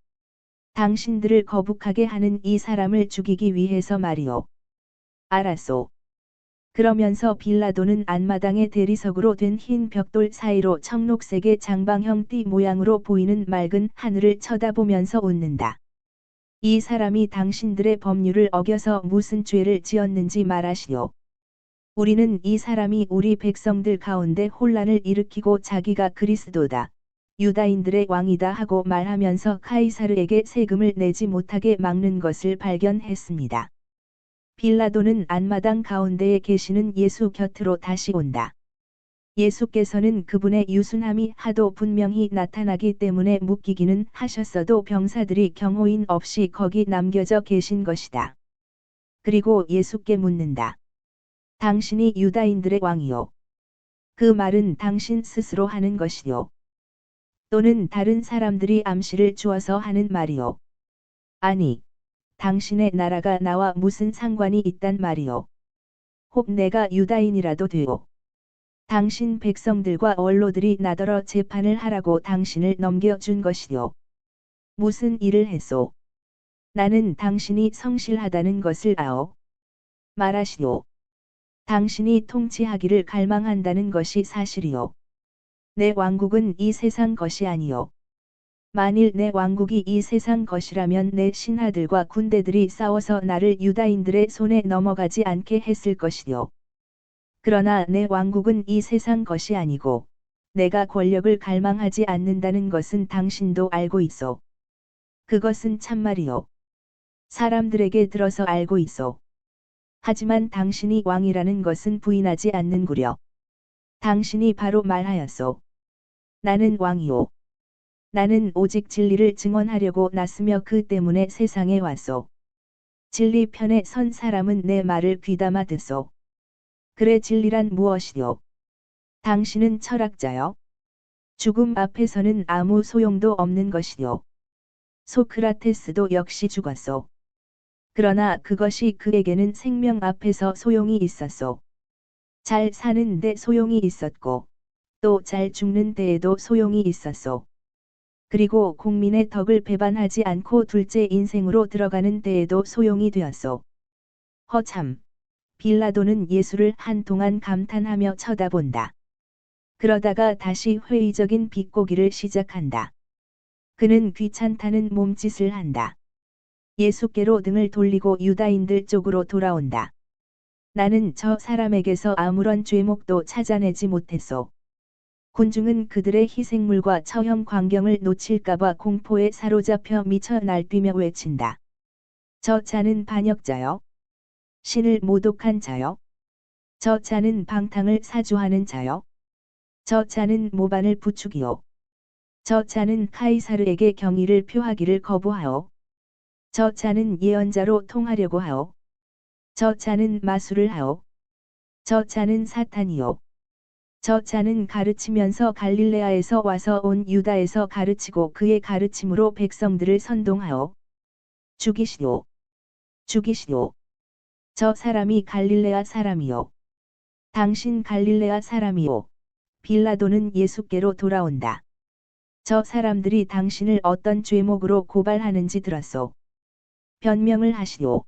당신들을 거북하게 하는 이 사람을 죽이기 위해서 말이오. 알았소. 그러면서 빌라도는 안마당의 대리석으로 된 흰 벽돌 사이로 청록색의 장방형 띠 모양으로 보이는 맑은 하늘을 쳐다보면서 웃는다. 이 사람이 당신들의 법률을 어겨서 무슨 죄를 지었는지 말하시오. 우리는 이 사람이 우리 백성들 가운데 혼란을 일으키고 자기가 그리스도다, 유다인들의 왕이다 하고 말하면서 카이사르에게 세금을 내지 못하게 막는 것을 발견했습니다. 빌라도는 안마당 가운데에 계시는 예수 곁으로 다시 온다. 예수께서는 그분의 유순함이 하도 분명히 나타나기 때문에 묶이기는 하셨어도 병사들이 경호인 없이 거기 남겨져 계신 것이다. 그리고 예수께 묻는다. 당신이 유다인들의 왕이요. 그 말은 당신 스스로 하는 것이요. 또는 다른 사람들이 암시를 주어서 하는 말이요. 아니, 당신의 나라가 나와 무슨 상관이 있단 말이요. 혹 내가 유다인이라도 되오. 당신 백성들과 원로들이 나더러 재판을 하라고 당신을 넘겨준 것이요. 무슨 일을 했소? 나는 당신이 성실하다는 것을 아오. 말하시오. 당신이 통치하기를 갈망한다는 것이 사실이요. 내 왕국은 이 세상 것이 아니요. 만일 내 왕국이 이 세상 것이라면 내 신하들과 군대들이 싸워서 나를 유다인들의 손에 넘어가지 않게 했을 것이요. 그러나 내 왕국은 이 세상 것이 아니고 내가 권력을 갈망하지 않는다는 것은 당신도 알고 있어. 그것은 참말이요. 사람들에게 들어서 알고 있어. 하지만 당신이 왕이라는 것은 부인하지 않는구려. 당신이 바로 말하였소. 나는 왕이요. 나는 오직 진리를 증언하려고 났으며 그 때문에 세상에 왔소. 진리 편에 선 사람은 내 말을 귀담아 듣소. 그래 진리란 무엇이요? 당신은 철학자요. 죽음 앞에서는 아무 소용도 없는 것이요. 소크라테스도 역시 죽었소. 그러나 그것이 그에게는 생명 앞에서 소용이 있었소. 잘 사는 데 소용이 있었고, 또 잘 죽는 데에도 소용이 있었소. 그리고 국민의 덕을 배반하지 않고 둘째 인생으로 들어가는 데에도 소용이 되었소. 허참. 빌라도는 예수를 한동안 감탄하며 쳐다본다. 그러다가 다시 회의적인 비꼬기를 시작한다. 그는 귀찮다는 몸짓을 한다. 예수께로 등을 돌리고 유다인들 쪽으로 돌아온다. 나는 저 사람에게서 아무런 죄목도 찾아내지 못했소. 군중은 그들의 희생물과 처형 광경을 놓칠까봐 공포에 사로잡혀 미쳐 날뛰며 외친다. 저 자는 반역자요. 신을 모독한 자요. 저 자는 방탕을 사주하는 자요. 저 자는 모반을 부추기요. 저 자는 카이사르에게 경의를 표하기를 거부하오. 저 자는 예언자로 통하려고 하오. 저 자는 마술을 하오. 저 자는 사탄이요. 저 자는 가르치면서 갈릴레아에서 와서 온 유다에서 가르치고 그의 가르침으로 백성들을 선동하오. 죽이시오. 죽이시오. 저 사람이 갈릴레아 사람이요. 당신 갈릴레아 사람이요. 빌라도는 예수께로 돌아온다. 저 사람들이 당신을 어떤 죄목으로 고발하는지 들었소. 변명을 하시오.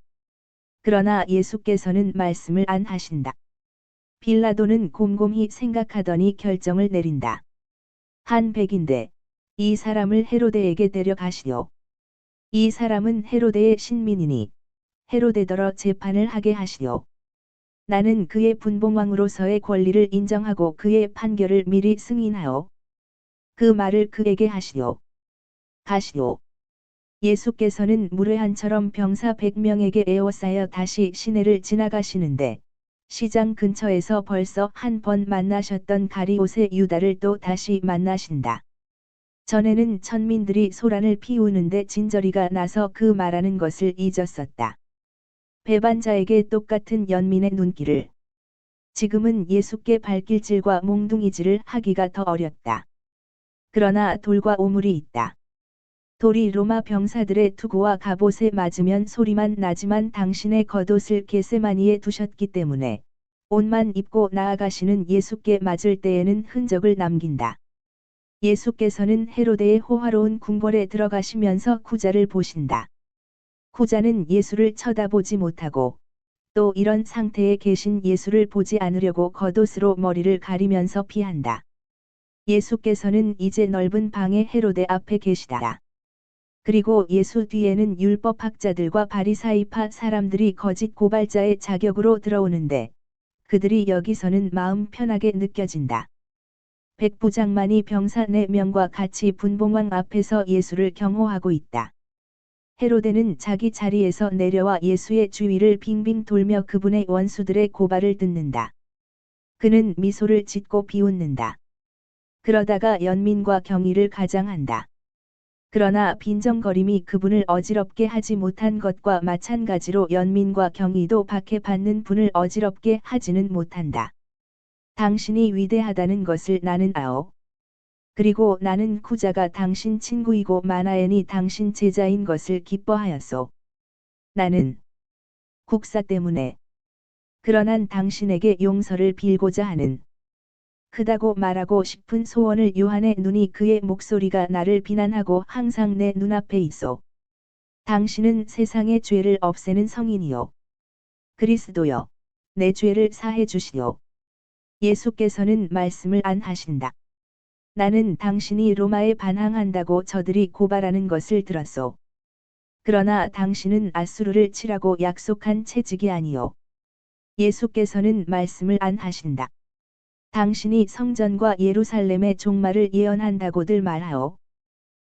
그러나 예수께서는 말씀을 안 하신다. 빌라도는 곰곰이 생각하더니 결정을 내린다. 한 백인데 이 사람을 헤로데에게 데려가시오. 이 사람은 헤로데의 신민이니 헤로데더러 재판을 하게 하시오. 나는 그의 분봉왕으로서의 권리를 인정하고 그의 판결을 미리 승인하오. 그 말을 그에게 하시오. 가시오. 예수께서는 무례한처럼 병사 100명에게 에워싸여 다시 시내를 지나가시는데 시장 근처에서 벌써 한 번 만나셨던 가리옷의 유다를 또 다시 만나신다. 전에는 천민들이 소란을 피우는데 진저리가 나서 그 말하는 것을 잊었었다. 배반자에게 똑같은 연민의 눈길을. 지금은 예수께 발길질과 몽둥이질을 하기가 더 어렵다. 그러나 돌과 오물이 있다. 돌이 로마 병사들의 투구와 갑옷에 맞으면 소리만 나지만 당신의 겉옷을 겟세마니에 두셨기 때문에 옷만 입고 나아가시는 예수께 맞을 때에는 흔적을 남긴다. 예수께서는 헤로데의 호화로운 궁궐에 들어가시면서 구자를 보신다. 구자는 예수를 쳐다보지 못하고 또 이런 상태에 계신 예수를 보지 않으려고 겉옷으로 머리를 가리면서 피한다. 예수께서는 이제 넓은 방에 헤로데 앞에 계시다. 그리고 예수 뒤에는 율법학자들과 바리사이파 사람들이 거짓 고발자의 자격으로 들어오는데 그들이 여기서는 마음 편하게 느껴진다. 백부장만이 병사 4명과 같이 분봉왕 앞에서 예수를 경호하고 있다. 헤로데는 자기 자리에서 내려와 예수의 주위를 빙빙 돌며 그분의 원수들의 고발을 듣는다. 그는 미소를 짓고 비웃는다. 그러다가 연민과 경의를 가장한다. 그러나 빈정거림이 그분을 어지럽게 하지 못한 것과 마찬가지로 연민과 경의도 박해받는 분을 어지럽게 하지는 못한다. 당신이 위대하다는 것을 나는 아오. 그리고 나는 구자가 당신 친구이고 마나엔이 당신 제자인 것을 기뻐하였소. 나는 국사 때문에 그러난 당신에게 용서를 빌고자 하는 크다고 말하고 싶은 소원을 요한의 눈이 그의 목소리가 나를 비난하고 항상 내 눈앞에 있어. 당신은 세상의 죄를 없애는 성인이요. 그리스도여, 내 죄를 사해 주시오. 예수께서는 말씀을 안 하신다. 나는 당신이 로마에 반항한다고 저들이 고발하는 것을 들었소. 그러나 당신은 아수르를 치라고 약속한 채직이 아니오. 예수께서는 말씀을 안 하신다. 당신이 성전과 예루살렘의 종말을 예언한다고들 말하오.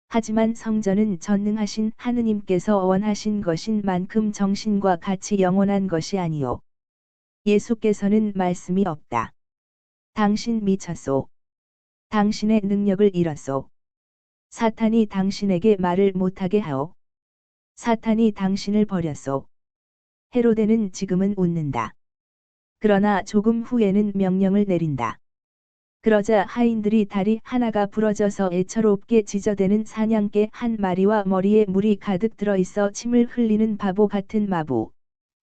하지만 성전은 전능하신 하느님께서 원하신 것인 만큼 정신과 같이 영원한 것이 아니오. 예수께서는 말씀이 없다. 당신 미쳤소. 당신의 능력을 잃었소. 사탄이 당신에게 말을 못하게 하오. 사탄이 당신을 버렸소. 헤로데는 지금은 웃는다. 그러나 조금 후에는 명령을 내린다. 그러자 하인들이 다리 하나가 부러져서 애처롭게 지저대는 사냥개 한 마리와 머리에 물이 가득 들어있어 침을 흘리는 바보 같은 마부,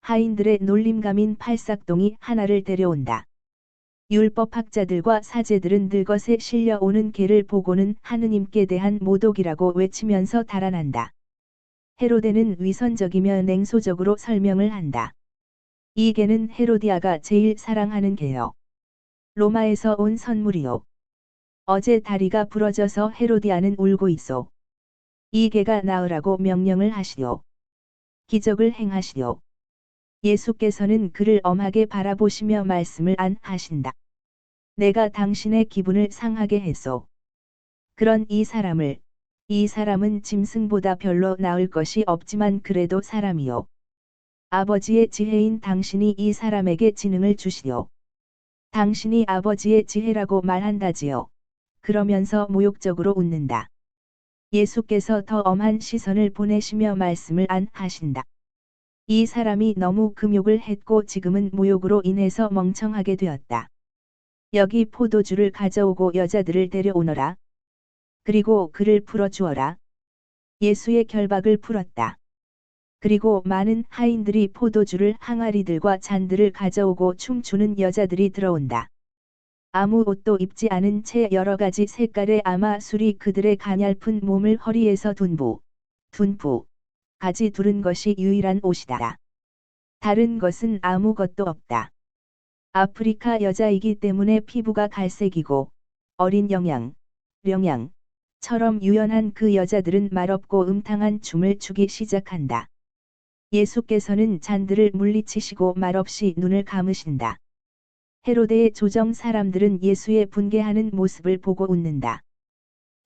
하인들의 놀림감인 팔싹동이 하나를 데려온다. 율법학자들과 사제들은 들것에 실려오는 개를 보고는 하느님께 대한 모독이라고 외치면서 달아난다. 헤로데는 위선적이며 냉소적으로 설명을 한다. 이 개는 헤로디아가 제일 사랑하는 개요. 로마에서 온 선물이요. 어제 다리가 부러져서 헤로디아는 울고 있어. 이 개가 나으라고 명령을 하시오. 기적을 행하시오. 예수께서는 그를 엄하게 바라보시며 말씀을 안 하신다. 내가 당신의 기분을 상하게 했소. 그런 이 사람은 짐승보다 별로 나을 것이 없지만 그래도 사람이요. 아버지의 지혜인 당신이 이 사람에게 지능을 주시오. 당신이 아버지의 지혜라고 말한다지요. 그러면서 모욕적으로 웃는다. 예수께서 더 엄한 시선을 보내시며 말씀을 안 하신다. 이 사람이 너무 금욕을 했고 지금은 모욕으로 인해서 멍청하게 되었다. 여기 포도주를 가져오고 여자들을 데려오너라. 그리고 그를 풀어주어라. 예수의 결박을 풀었다. 그리고 많은 하인들이 포도주를 항아리들과 잔들을 가져오고 춤추는 여자들이 들어온다. 아무 옷도 입지 않은 채 여러 가지 색깔의 아마술이 그들의 가냘픈 몸을 허리에서 둔부, 가지 두른 것이 유일한 옷이다. 다른 것은 아무것도 없다. 아프리카 여자이기 때문에 피부가 갈색이고 어린 령양처럼 유연한 그 여자들은 말없고 음탕한 춤을 추기 시작한다. 예수께서는 잔들을 물리치시고 말없이 눈을 감으신다. 헤로데의 조정 사람들은 예수의 분개하는 모습을 보고 웃는다.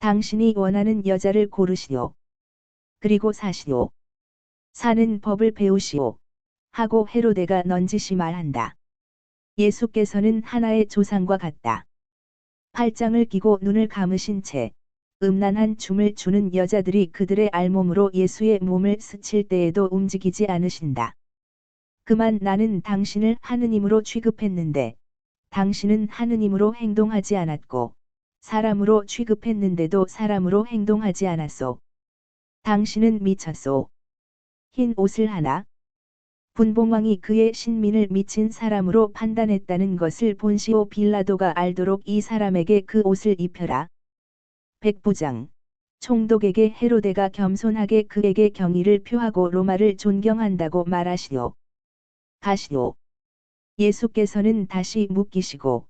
당신이 원하는 여자를 고르시오. 그리고 사시오. 사는 법을 배우시오. 하고 헤로데가 넌지시 말한다. 예수께서는 하나의 조상과 같다. 팔짱을 끼고 눈을 감으신 채 음란한 춤을 추는 여자들이 그들의 알몸으로 예수의 몸을 스칠 때에도 움직이지 않으신다. 그만 나는 당신을 하느님으로 취급했는데 당신은 하느님으로 행동하지 않았고 사람으로 취급했는데도 사람으로 행동하지 않았소. 당신은 미쳤소. 흰 옷을 하나? 분봉왕이 그의 신민을 미친 사람으로 판단했다는 것을 본시오 빌라도가 알도록 이 사람에게 그 옷을 입혀라. 백부장, 총독에게 헤로데가 겸손하게 그에게 경의를 표하고 로마를 존경한다고 말하시오. 가시오. 예수께서는 다시 묻기시고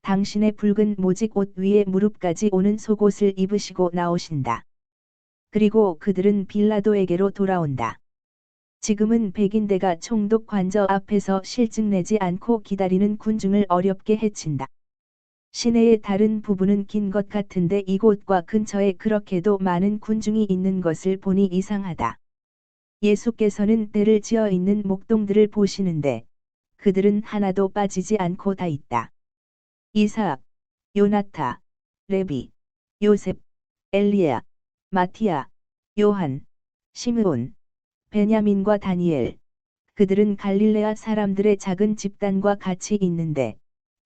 당신의 붉은 모직 옷 위에 무릎까지 오는 속옷을 입으시고 나오신다. 그리고 그들은 빌라도에게로 돌아온다. 지금은 백인대가 총독 관저 앞에서 실증내지 않고 기다리는 군중을 어렵게 해친다. 시내의 다른 부분은 긴 것 같은데 이곳과 근처에 그렇게도 많은 군중이 있는 것을 보니 이상하다. 예수께서는 떼를 지어 있는 목동들을 보시는데 그들은 하나도 빠지지 않고 다 있다. 이삭, 요나타, 레비, 요셉, 엘리야, 마티야, 요한, 시므온, 베냐민과 다니엘. 그들은 갈릴레아 사람들의 작은 집단과 같이 있는데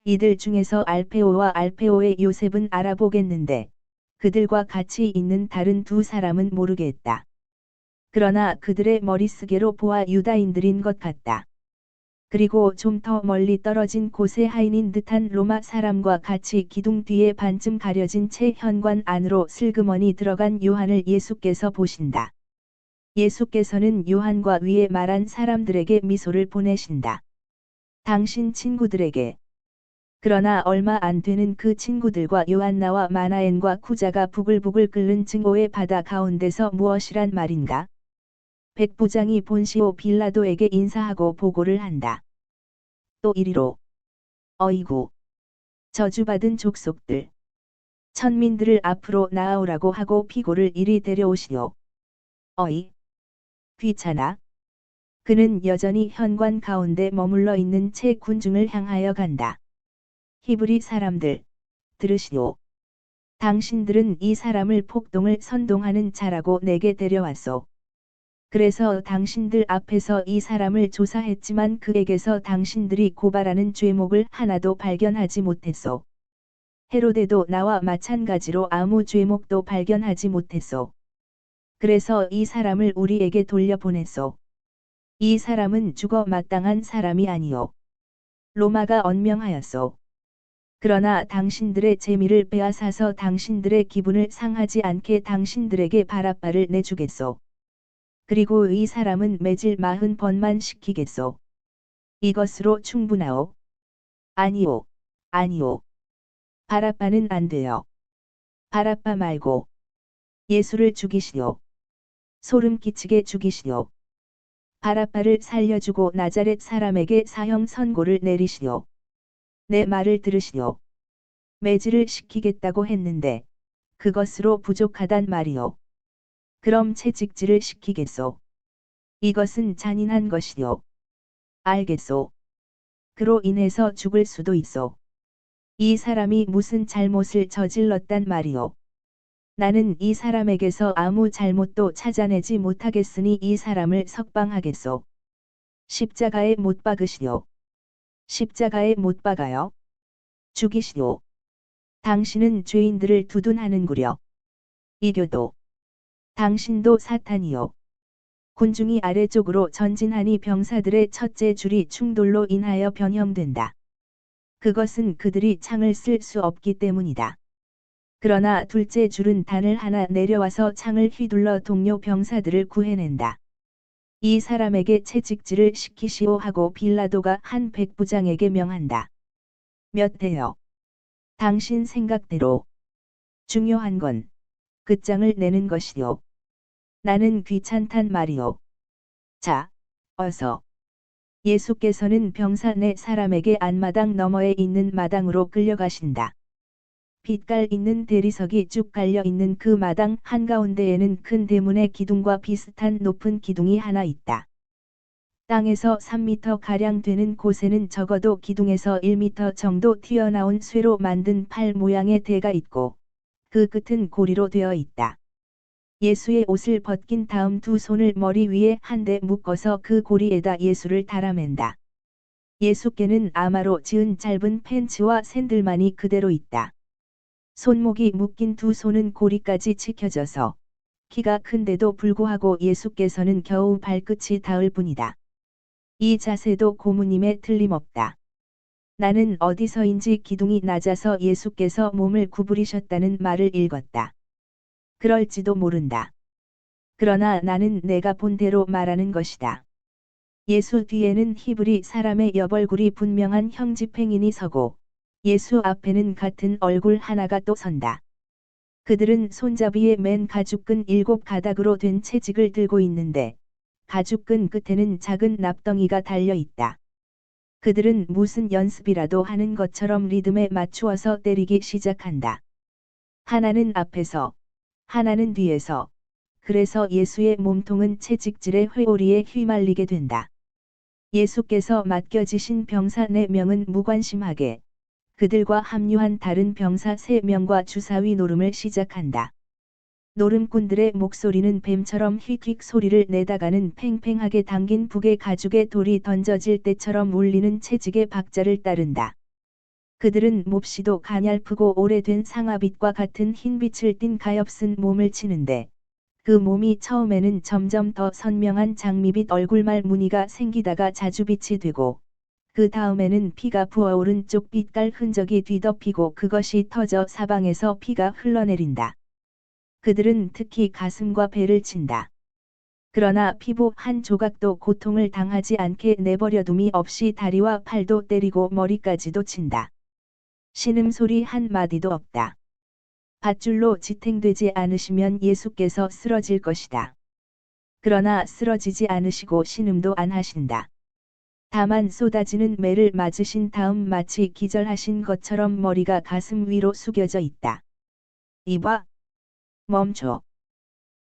이들 중에서 알페오와 알페오의 요셉은 알아보겠는데 그들과 같이 있는 다른 두 사람은 모르겠다. 그러나 그들의 머리쓰개로 보아 유다인들인 것 같다. 그리고 좀 더 멀리 떨어진 곳에 하인인 듯한 로마 사람과 같이 기둥 뒤에 반쯤 가려진 채 현관 안으로 슬그머니 들어간 요한을 예수께서 보신다. 예수께서는 요한과 위에 말한 사람들에게 미소를 보내신다. 당신 친구들에게. 그러나 얼마 안 되는 그 친구들과 요한나와 마나엔과 쿠자가 부글부글 끓는 증오의 바다 가운데서 무엇이란 말인가? 백부장이 본시오 빌라도에게 인사하고 보고를 한다. 또 이리로. 어이구. 저주받은 족속들. 천민들을 앞으로 나아오라고 하고 피고를 이리 데려오시오. 어이. 귀찮아. 그는 여전히 현관 가운데 머물러 있는 채 군중을 향하여 간다. 히브리 사람들, 들으시오. 당신들은 이 사람을 폭동을 선동하는 자라고 내게 데려왔소. 그래서 당신들 앞에서 이 사람을 조사했지만 그에게서 당신들이 고발하는 죄목을 하나도 발견하지 못했소. 헤로데도 나와 마찬가지로 아무 죄목도 발견하지 못했소. 그래서 이 사람을 우리에게 돌려보냈소. 이 사람은 죽어 마땅한 사람이 아니오. 로마가 언명하였소. 그러나 당신들의 재미를 빼앗아서 당신들의 기분을 상하지 않게 당신들에게 바라바를 내주겠소. 그리고 이 사람은 매질 40번만 시키겠소. 이것으로 충분하오? 아니오. 아니오. 바라바는 안 돼요. 바라바 말고 예수를 죽이시오. 소름 끼치게 죽이시오. 바라바를 살려주고 나자렛 사람에게 사형 선고를 내리시오. 내 말을 들으시오. 매질을 시키겠다고 했는데 그것으로 부족하단 말이오. 그럼 채찍질을 시키겠소. 이것은 잔인한 것이오. 알겠소. 그로 인해서 죽을 수도 있소. 이 사람이 무슨 잘못을 저질렀단 말이오. 나는 이 사람에게서 아무 잘못도 찾아내지 못하겠으니 이 사람을 석방하겠소. 십자가에 못 박으시오. 십자가에 못 박아요. 죽이시오. 당신은 죄인들을 두둔하는구려. 이교도. 당신도 사탄이요. 군중이 아래쪽으로 전진하니 병사들의 첫째 줄이 충돌로 인하여 변형된다. 그것은 그들이 창을 쓸 수 없기 때문이다. 그러나 둘째 줄은 단을 하나 내려와서 창을 휘둘러 동료 병사들을 구해낸다. 이 사람에게 채찍질을 시키시오 하고 빌라도가 한 백부장에게 명한다. 몇 대여. 당신 생각대로. 중요한 건 끝장을 내는 것이요. 나는 귀찮단 말이요. 자, 어서. 예수께서는 병사 네 사람에게 안마당 너머에 있는 마당으로 끌려가신다. 빛깔 있는 대리석이 쭉 갈려 있는 그 마당 한가운데에는 큰 대문의 기둥과 비슷한 높은 기둥이 하나 있다. 땅에서 3m 가량 되는 곳에는 적어도 기둥에서 1m 정도 튀어나온 쇠로 만든 팔 모양의 대가 있고 그 끝은 고리로 되어 있다. 예수의 옷을 벗긴 다음 두 손을 머리 위에 한데 묶어서 그 고리에다 예수를 달아맨다. 예수께는 아마로 지은 짧은 팬츠와 샌들만이 그대로 있다. 손목이 묶인 두 손은 고리까지 지켜져서 키가 큰데도 불구하고 예수께서는 겨우 발끝이 닿을 뿐이다. 이 자세도 고무님에 틀림없다. 나는 어디서인지 기둥이 낮아서 예수께서 몸을 구부리셨다는 말을 읽었다. 그럴지도 모른다. 그러나 나는 내가 본 대로 말하는 것이다. 예수 뒤에는 히브리 사람의 옆얼굴이 분명한 형집행인이 서고 예수 앞에는 같은 얼굴 하나가 또 선다. 그들은 손잡이에 맨 가죽끈 7가닥으로 된 채찍을 들고 있는데 가죽끈 끝에는 작은 납덩이가 달려 있다. 그들은 무슨 연습이라도 하는 것처럼 리듬에 맞추어서 때리기 시작한다. 하나는 앞에서, 하나는 뒤에서. 그래서 예수의 몸통은 채찍질의 회오리에 휘말리게 된다. 예수께서 맡겨지신 병사 4명은 무관심하게 그들과 합류한 다른 병사 3명과 주사위 노름을 시작한다. 노름꾼들의 목소리는 뱀처럼 휙휙 소리를 내다가는 팽팽하게 당긴 북의 가죽에 돌이 던져질 때처럼 울리는 채찍의 박자를 따른다. 그들은 몹시도 가냘프고 오래된 상아빛과 같은 흰빛을 띤 가엾은 몸을 치는데 그 몸이 처음에는 점점 더 선명한 장미빛 얼굴말 무늬가 생기다가 자주빛이 되고 그 다음에는 피가 부어오른 쪽 빛깔 흔적이 뒤덮이고 그것이 터져 사방에서 피가 흘러내린다. 그들은 특히 가슴과 배를 친다. 그러나 피부 한 조각도 고통을 당하지 않게 내버려둠이 없이 다리와 팔도 때리고 머리까지도 친다. 신음소리 한 마디도 없다. 밧줄로 지탱되지 않으시면 예수께서 쓰러질 것이다. 그러나 쓰러지지 않으시고 신음도 안 하신다. 다만 쏟아지는 매를 맞으신 다음 마치 기절하신 것처럼 머리가 가슴 위로 숙여져 있다. 이봐. 멈춰.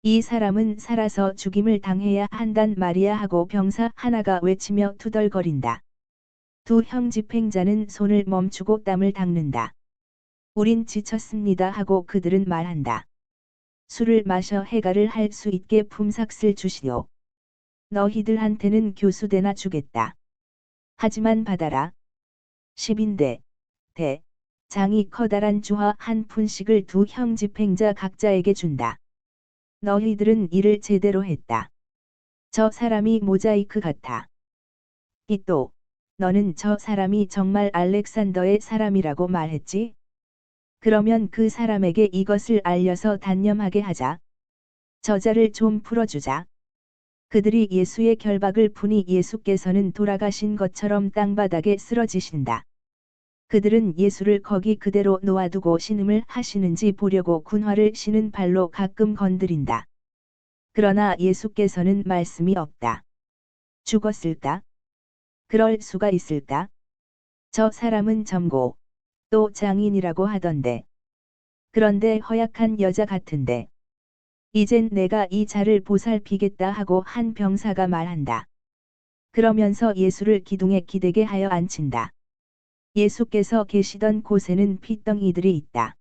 이 사람은 살아서 죽임을 당해야 한단 말이야 하고 병사 하나가 외치며 투덜거린다. 두 형 집행자는 손을 멈추고 땀을 닦는다. 우린 지쳤습니다 하고 그들은 말한다. 술을 마셔 해가를 할 수 있게 품삯을 주시오. 너희들한테는 교수대나 주겠다. 하지만 받아라. 10인데 대. 장이 커다란 주화 한 푼씩을 두 형 집행자 각자에게 준다. 너희들은 일을 제대로 했다. 저 사람이 모자이크 같아. 또 너는 저 사람이 정말 알렉산더의 사람이라고 말했지? 그러면 그 사람에게 이것을 알려서 단념하게 하자. 저자를 좀 풀어주자. 그들이 예수의 결박을 푸니 예수께서는 돌아가신 것처럼 땅바닥에 쓰러지신다. 그들은 예수를 거기 그대로 놓아두고 신음을 하시는지 보려고 군화를 신은 발로 가끔 건드린다. 그러나 예수께서는 말씀이 없다. 죽었을까? 그럴 수가 있을까? 저 사람은 점고, 또 장인이라고 하던데. 그런데 허약한 여자 같은데. 이젠 내가 이 자를 보살피겠다 하고 한 병사가 말한다. 그러면서 예수를 기둥에 기대게 하여 앉힌다. 예수께서 계시던 곳에는 핏덩이들이 있다.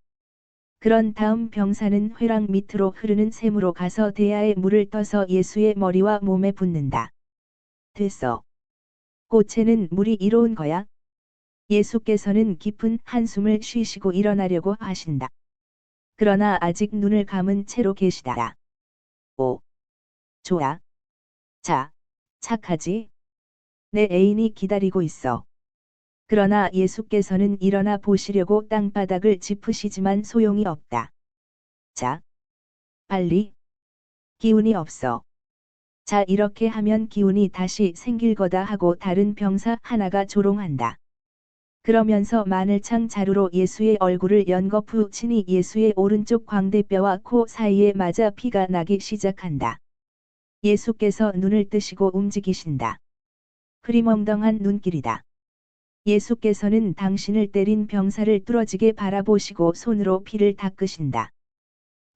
그런 다음 병사는 회랑 밑으로 흐르는 샘으로 가서 대야에 물을 떠서 예수의 머리와 몸에 붓는다. 됐어. 꽃에는 물이 이로운 거야? 예수께서는 깊은 한숨을 쉬시고 일어나려고 하신다. 그러나 아직 눈을 감은 채로 계시다. 오. 좋아. 자, 착하지? 내 애인이 기다리고 있어. 그러나 예수께서는 일어나 보시려고 땅바닥을 짚으시지만 소용이 없다. 자, 빨리. 기운이 없어. 자, 이렇게 하면 기운이 다시 생길 거다 하고 다른 병사 하나가 조롱한다. 그러면서 마늘창 자루로 예수의 얼굴을 연거푸 치니 예수의 오른쪽 광대뼈와 코 사이에 맞아 피가 나기 시작한다. 예수께서 눈을 뜨시고 움직이신다. 흐리멍덩한 눈길이다. 예수께서는 당신을 때린 병사를 뚫어지게 바라보시고 손으로 피를 닦으신다.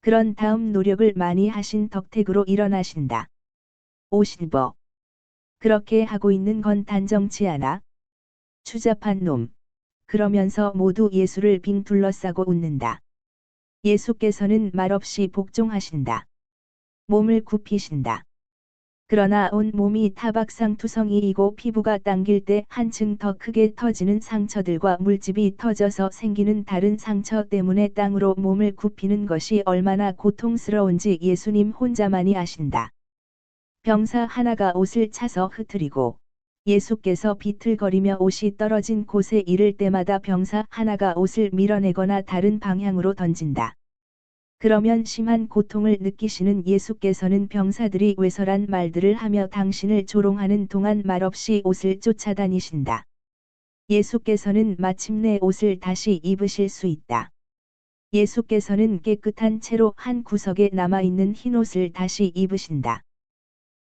그런 다음 노력을 많이 하신 덕택으로 일어나신다. 오실버. 그렇게 하고 있는 건 단정치 않아? 추잡한 놈. 그러면서 모두 예수를 빙 둘러싸고 웃는다. 예수께서는 말없이 복종하신다. 몸을 굽히신다. 그러나 온 몸이 타박상투성이이고 피부가 당길 때 한층 더 크게 터지는 상처들과 물집이 터져서 생기는 다른 상처 때문에 땅으로 몸을 굽히는 것이 얼마나 고통스러운지 예수님 혼자만이 아신다. 병사 하나가 옷을 차서 흐트리고 예수께서 비틀거리며 옷이 떨어진 곳에 이를 때마다 병사 하나가 옷을 밀어내거나 다른 방향으로 던진다. 그러면 심한 고통을 느끼시는 예수께서는 병사들이 외설한 말들을 하며 당신을 조롱하는 동안 말없이 옷을 쫓아다니신다. 예수께서는 마침내 옷을 다시 입으실 수 있다. 예수께서는 깨끗한 채로 한 구석에 남아있는 흰옷을 다시 입으신다.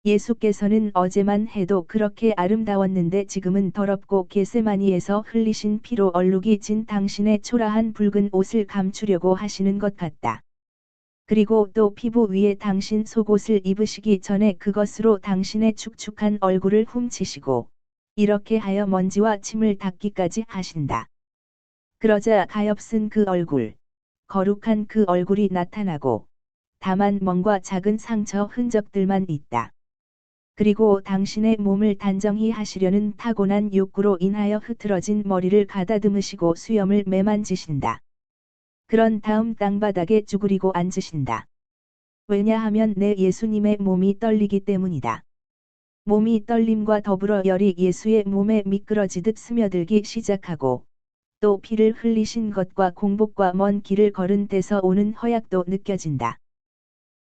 예수께서는 어제만 해도 그렇게 아름다웠는데 지금은 더럽고 겟세마니에서 흘리신 피로 얼룩이 진 당신의 초라한 붉은 옷을 감추려고 하시는 것 같다. 그리고 또 피부 위에 당신 속옷을 입으시기 전에 그것으로 당신의 축축한 얼굴을 훔치시고 이렇게 하여 먼지와 침을 닦기까지 하신다. 그러자 가엾은 그 얼굴, 거룩한 그 얼굴이 나타나고 다만 멍과 작은 상처 흔적들만 있다. 그리고 당신의 몸을 단정히 하시려는 타고난 욕구로 인하여 흐트러진 머리를 가다듬으시고 수염을 매만지신다. 그런 다음 땅바닥에 쭈그리고 앉으신다. 왜냐하면 내 예수님의 몸이 떨리기 때문이다. 몸이 떨림과 더불어 열이 예수의 몸에 미끄러지듯 스며들기 시작하고 또 피를 흘리신 것과 공복과 먼 길을 걸은 데서 오는 허약도 느껴진다.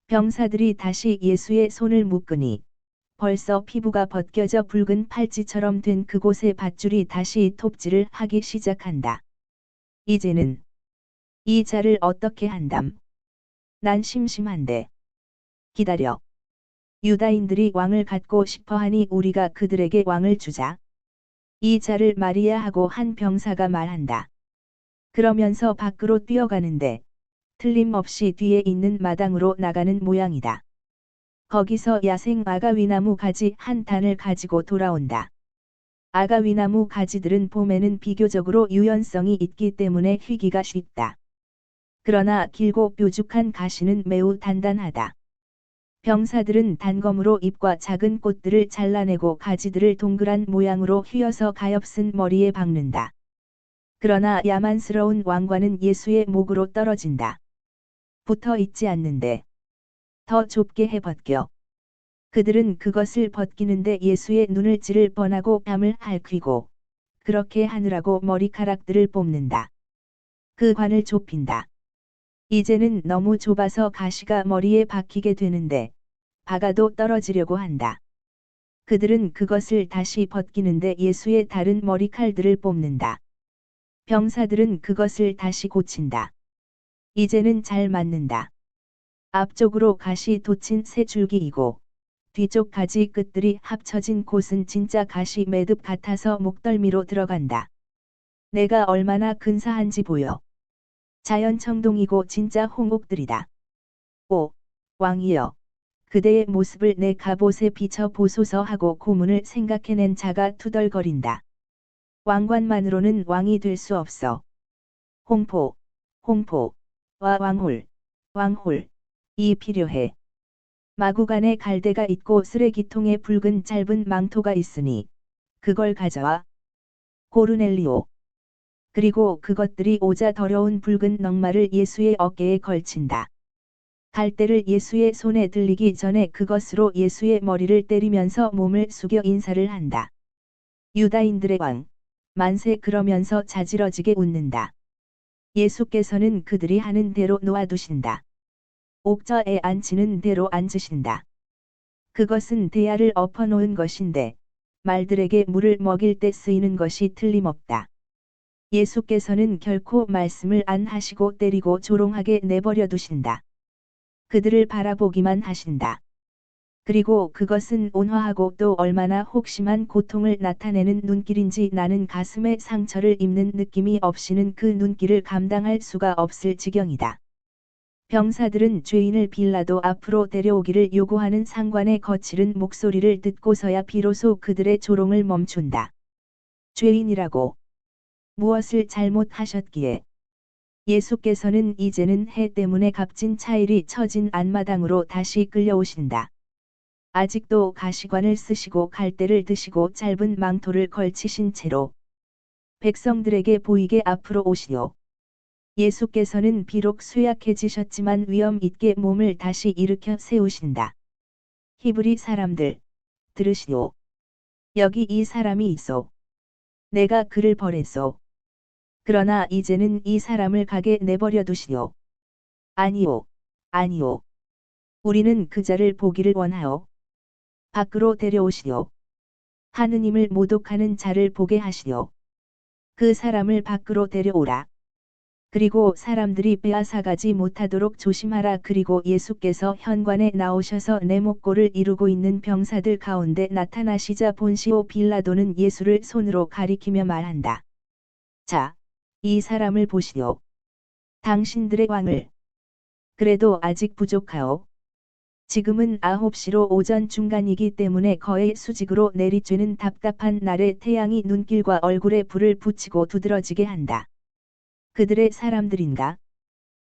병사들이 다시 예수의 손을 묶으니 벌써 피부가 벗겨져 붉은 팔찌처럼 된 그곳의 밧줄이 다시 톱질을 하기 시작한다. 이제는 이 자를 어떻게 한담? 난 심심한데. 기다려. 유다인들이 왕을 갖고 싶어하니 우리가 그들에게 왕을 주자. 이 자를 말이야 하고 한 병사가 말한다. 그러면서 밖으로 뛰어가는데 틀림없이 뒤에 있는 마당으로 나가는 모양이다. 거기서 야생 아가위나무 가지 한 단을 가지고 돌아온다. 아가위나무 가지들은 봄에는 비교적으로 유연성이 있기 때문에 휘기가 쉽다. 그러나 길고 뾰족한 가시는 매우 단단하다. 병사들은 단검으로 잎과 작은 꽃들을 잘라내고 가지들을 동그란 모양으로 휘어서 가엾은 머리에 박는다. 그러나 야만스러운 왕관은 예수의 목으로 떨어진다. 붙어 있지 않는데. 더 좁게 해 벗겨. 그들은 그것을 벗기는데 예수의 눈을 찌를 뻔하고 뺨을 핥히고 그렇게 하느라고 머리카락들을 뽑는다. 그 관을 좁힌다. 이제는 너무 좁아서 가시가 머리에 박히게 되는데 박아도 떨어지려고 한다. 그들은 그것을 다시 벗기는데 예수의 다른 머리칼들을 뽑는다. 병사들은 그것을 다시 고친다. 이제는 잘 맞는다. 앞쪽으로 가시 돋친 세 줄기이고 뒤쪽 가지 끝들이 합쳐진 곳은 진짜 가시 매듭 같아서 목덜미로 들어간다. 내가 얼마나 근사한지 보여. 자연청동이고 진짜 홍옥들이다. 오, 왕이여. 그대의 모습을 내 갑옷에 비춰 보소서 하고 고문을 생각해낸 자가 투덜거린다. 왕관만으로는 왕이 될 수 없어. 홍포, 홍포와 왕홀, 왕홀, 이 필요해. 마구간에 갈대가 있고 쓰레기통에 붉은 짧은 망토가 있으니 그걸 가져와. 고르넬리오. 그리고 그것들이 오자 더러운 붉은 넝마를 예수의 어깨에 걸친다. 갈대를 예수의 손에 들리기 전에 그것으로 예수의 머리를 때리면서 몸을 숙여 인사를 한다. 유다인들의 왕, 만세 그러면서 자지러지게 웃는다. 예수께서는 그들이 하는 대로 놓아두신다. 옥저에 앉히는 대로 앉으신다. 그것은 대야를 엎어놓은 것인데 말들에게 물을 먹일 때 쓰이는 것이 틀림없다. 예수께서는 결코 말씀을 안 하시고 때리고 조롱하게 내버려 두신다. 그들을 바라보기만 하신다. 그리고 그것은 온화하고 또 얼마나 혹심한 고통을 나타내는 눈길인지 나는 가슴에 상처를 입는 느낌이 없이는 그 눈길을 감당할 수가 없을 지경이다. 병사들은 죄인을 빌라도 앞으로 데려오기를 요구하는 상관의 거칠은 목소리를 듣고서야 비로소 그들의 조롱을 멈춘다. 죄인이라고 무엇을 잘못하셨기에? 예수께서는 이제는 해 때문에 값진 차일이 처진 안마당으로 다시 끌려오신다. 아직도 가시관을 쓰시고 갈대를 드시고 짧은 망토를 걸치신 채로 백성들에게 보이게 앞으로 오시오. 예수께서는 비록 쇠약해지셨지만 위엄 있게 몸을 다시 일으켜 세우신다. 히브리 사람들, 들으시오. 여기 이 사람이 있소. 내가 그를 벌했소. 그러나 이제는 이 사람을 가게 내버려 두시오. 아니오, 아니오. 우리는 그 자를 보기를 원하오. 밖으로 데려오시오. 하느님을 모독하는 자를 보게 하시오. 그 사람을 밖으로 데려오라. 그리고 사람들이 빼앗아가지 못하도록 조심하라. 그리고 예수께서 현관에 나오셔서 네모꼴을 이루고 있는 병사들 가운데 나타나시자 본시오 빌라도는 예수를 손으로 가리키며 말한다. 자, 이 사람을 보시오. 당신들의 왕을. 그래도 아직 부족하오. 지금은 9시로 오전 중간이기 때문에 거의 수직으로 내리쬐는 답답한 날에 태양이 눈길과 얼굴에 불을 붙이고 두드러지게 한다. 그들의 사람들인가?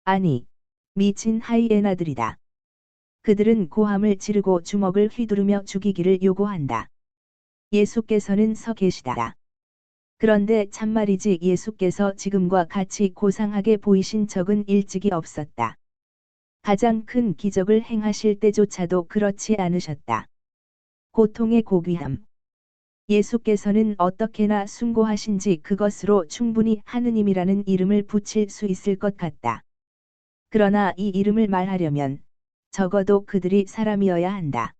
아니, 미친 하이에나들이다. 그들은 고함을 지르고 주먹을 휘두르며 죽이기를 요구한다. 예수께서는 서 계시다. 그런데 참말이지 예수께서 지금과 같이 고상하게 보이신 적은 일찍이 없었다. 가장 큰 기적을 행하실 때조차도 그렇지 않으셨다. 고통의 고귀함. 예수께서는 어떻게나 숭고하신지 그것으로 충분히 하느님이라는 이름을 붙일 수 있을 것 같다. 그러나 이 이름을 말하려면 적어도 그들이 사람이어야 한다.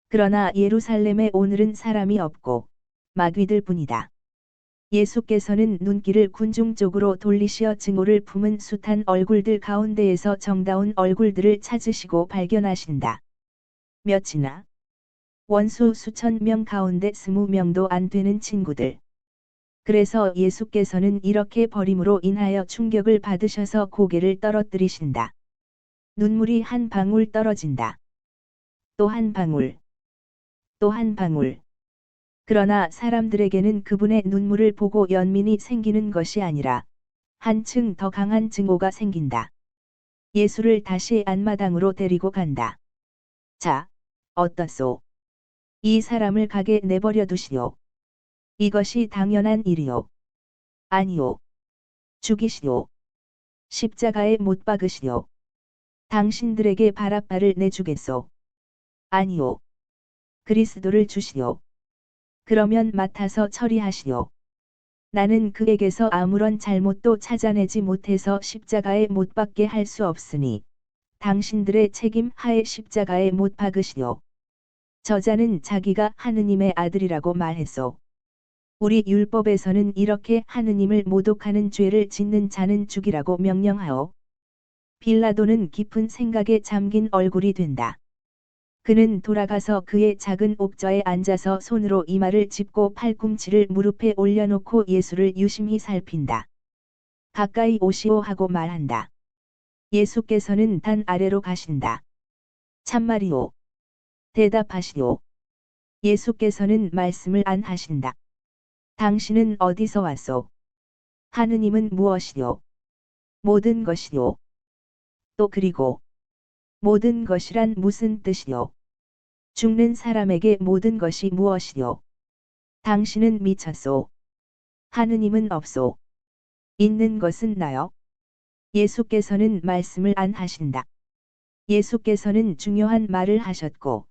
그러나 예루살렘에 오늘은 사람이 없고 마귀들 뿐이다. 예수께서는 눈길을 군중 쪽으로 돌리시어 증오를 품은 숱한 얼굴들 가운데에서 정다운 얼굴들을 찾으시고 발견하신다. 몇이나? 원수 수천 명 가운데 20명도 안 되는 친구들. 그래서 예수께서는 이렇게 버림으로 인하여 충격을 받으셔서 고개를 떨어뜨리신다. 눈물이 한 방울 떨어진다. 또 한 방울. 또 한 방울. 그러나 사람들에게는 그분의 눈물을 보고 연민이 생기는 것이 아니라 한층 더 강한 증오가 생긴다. 예수를 다시 안마당으로 데리고 간다. 자, 어떻소? 이 사람을 가게 내버려 두시오. 이것이 당연한 일이오. 아니오. 죽이시오. 십자가에 못 박으시오. 당신들에게 바라바를 내주겠소. 아니오. 그리스도를 주시오. 그러면 맡아서 처리하시오. 나는 그에게서 아무런 잘못도 찾아내지 못해서 십자가에 못 박게 할 수 없으니 당신들의 책임 하에 십자가에 못 박으시오. 저자는 자기가 하느님의 아들이라고 말했소. 우리 율법에서는 이렇게 하느님을 모독하는 죄를 짓는 자는 죽이라고 명령하오. 빌라도는 깊은 생각에 잠긴 얼굴이 된다. 그는 돌아가서 그의 작은 옥저에 앉아서 손으로 이마를 짚고 팔꿈치를 무릎에 올려놓고 예수를 유심히 살핀다. 가까이 오시오 하고 말한다. 예수께서는 단 아래로 가신다. 참말이오. 대답하시오. 예수께서는 말씀을 안 하신다. 당신은 어디서 왔소? 하느님은 무엇이요? 모든 것이요. 또 그리고 모든 것이란 무슨 뜻이요? 죽는 사람에게 모든 것이 무엇이요? 당신은 미쳤소. 하느님은 없소. 있는 것은 나요. 예수께서는 말씀을 안 하신다. 예수께서는 중요한 말을 하셨고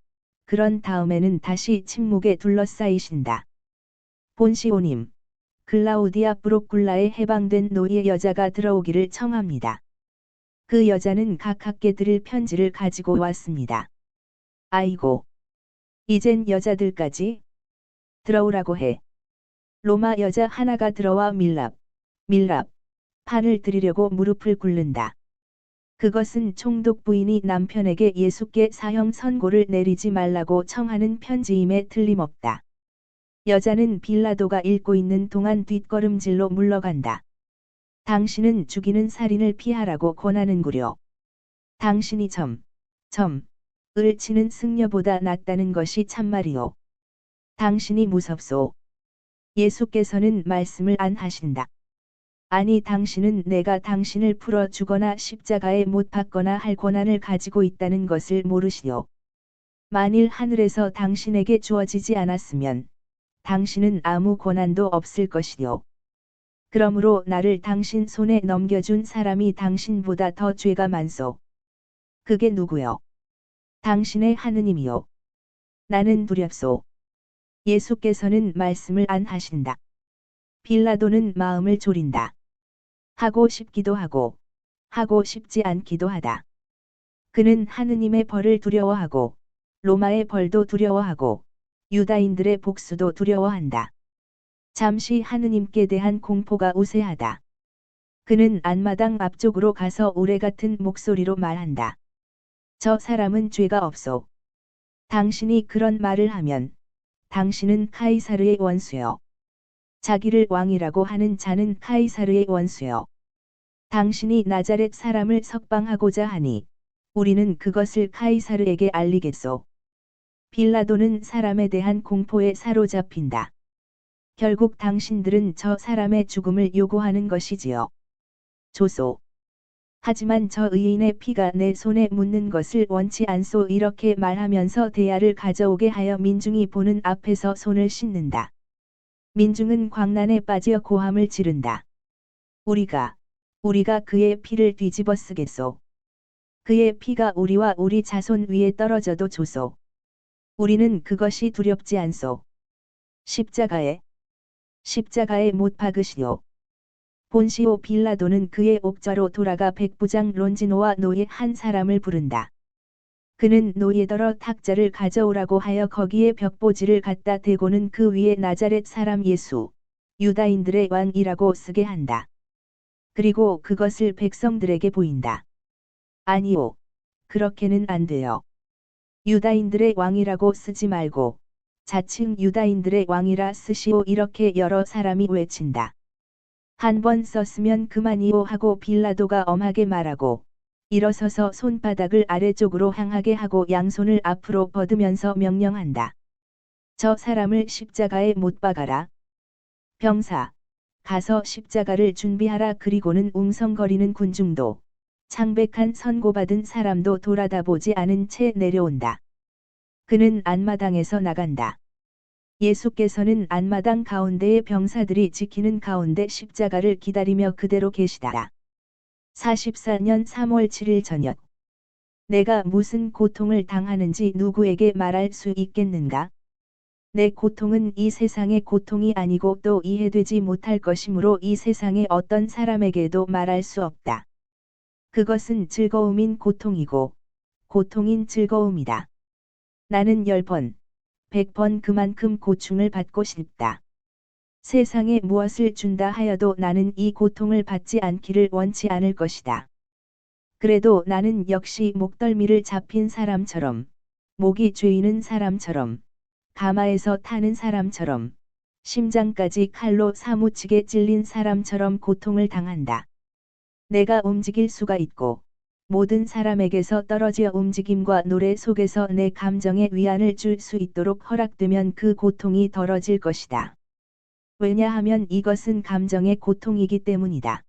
그런 다음에는 다시 침묵에 둘러싸이신다. 본시오님, 글라우디아 브로쿨라에 해방된 노예 여자가 들어오기를 청합니다. 그 여자는 각 학계 드릴 편지를 가지고 왔습니다. 아이고, 이젠 여자들까지 들어오라고 해. 로마 여자 하나가 들어와 밀랍, 판을 드리려고 무릎을 꿇는다. 그것은 총독 부인이 남편에게 예수께 사형 선고를 내리지 말라고 청하는 편지임에 틀림없다. 여자는 빌라도가 읽고 있는 동안 뒷걸음질로 물러간다. 당신은 죽이는 살인을 피하라고 권하는구려. 당신이 을 치는 승려보다 낫다는 것이 참말이오. 당신이 무섭소. 예수께서는 말씀을 안 하신다. 아니 당신은 내가 당신을 풀어 주거나 십자가에 못 박거나 할 권한을 가지고 있다는 것을 모르시오. 만일 하늘에서 당신에게 주어지지 않았으면 당신은 아무 권한도 없을 것이오. 그러므로 나를 당신 손에 넘겨준 사람이 당신보다 더 죄가 많소. 그게 누구요? 당신의 하느님이요. 나는 두렵소. 예수께서는 말씀을 안 하신다. 빌라도는 마음을 졸인다. 하고 싶기도 하고 싶지 않기도 하다. 그는 하느님의 벌을 두려워하고 로마의 벌도 두려워하고 유다인들의 복수도 두려워한다. 잠시 하느님께 대한 공포가 우세하다. 그는 안마당 앞쪽으로 가서 우레같은 목소리로 말한다. 저 사람은 죄가 없소. 당신이 그런 말을 하면 당신은 카이사르의 원수요. 자기를 왕이라고 하는 자는 카이사르의 원수요. 당신이 나자렛 사람을 석방하고자 하니 우리는 그것을 카이사르에게 알리겠소. 빌라도는 사람에 대한 공포에 사로잡힌다. 결국 당신들은 저 사람의 죽음을 요구하는 것이지요. 조소. 하지만 저 의인의 피가 내 손에 묻는 것을 원치 않소. 이렇게 말하면서 대야를 가져오게 하여 민중이 보는 앞에서 손을 씻는다. 민중은 광란에 빠져 고함을 지른다. 우리가 그의 피를 뒤집어 쓰겠소. 그의 피가 우리와 우리 자손 위에 떨어져도 좋소. 우리는 그것이 두렵지 않소. 십자가에 못 박으시오. 본시오 빌라도는 그의 옥좌로 돌아가 백부장 론지노와 노예 한 사람을 부른다. 그는 노예더러 탁자를 가져오라고 하여 거기에 벽보지를 갖다 대고는 그 위에 나자렛 사람 예수, 유다인들의 왕이라고 쓰게 한다. 그리고 그것을 백성들에게 보인다. 아니요. 그렇게는 안 돼요. 유다인들의 왕이라고 쓰지 말고 자칭 유다인들의 왕이라 쓰시오. 이렇게 여러 사람이 외친다. 한 번 썼으면 그만이오 하고 빌라도가 엄하게 말하고 일어서서 손바닥을 아래쪽으로 향하게 하고 양손을 앞으로 뻗으면서 명령한다. 저 사람을 십자가에 못 박아라. 병사, 가서 십자가를 준비하라. 그리고는 웅성거리는 군중도 창백한 선고받은 사람도 돌아다보지 않은 채 내려온다. 그는 안마당에서 나간다. 예수께서는 안마당 가운데에 병사들이 지키는 가운데 십자가를 기다리며 그대로 계시다. 44년 3월 7일 저녁. 내가 무슨 고통을 당하는지 누구에게 말할 수 있겠는가? 내 고통은 이 세상의 고통이 아니고 또 이해되지 못할 것이므로 이 세상의 어떤 사람에게도 말할 수 없다. 그것은 즐거움인 고통이고 고통인 즐거움이다. 나는 10번, 100번 그만큼 고충을 받고 싶다. 세상에 무엇을 준다 하여도 나는 이 고통을 받지 않기를 원치 않을 것이다. 그래도 나는 역시 목덜미를 잡힌 사람처럼, 목이 죄이는 사람처럼, 가마에서 타는 사람처럼, 심장까지 칼로 사무치게 찔린 사람처럼 고통을 당한다. 내가 움직일 수가 있고, 모든 사람에게서 떨어져 움직임과 노래 속에서 내 감정에 위안을 줄 수 있도록 허락되면 그 고통이 덜어질 것이다. 왜냐하면 이것은 감정의 고통이기 때문이다.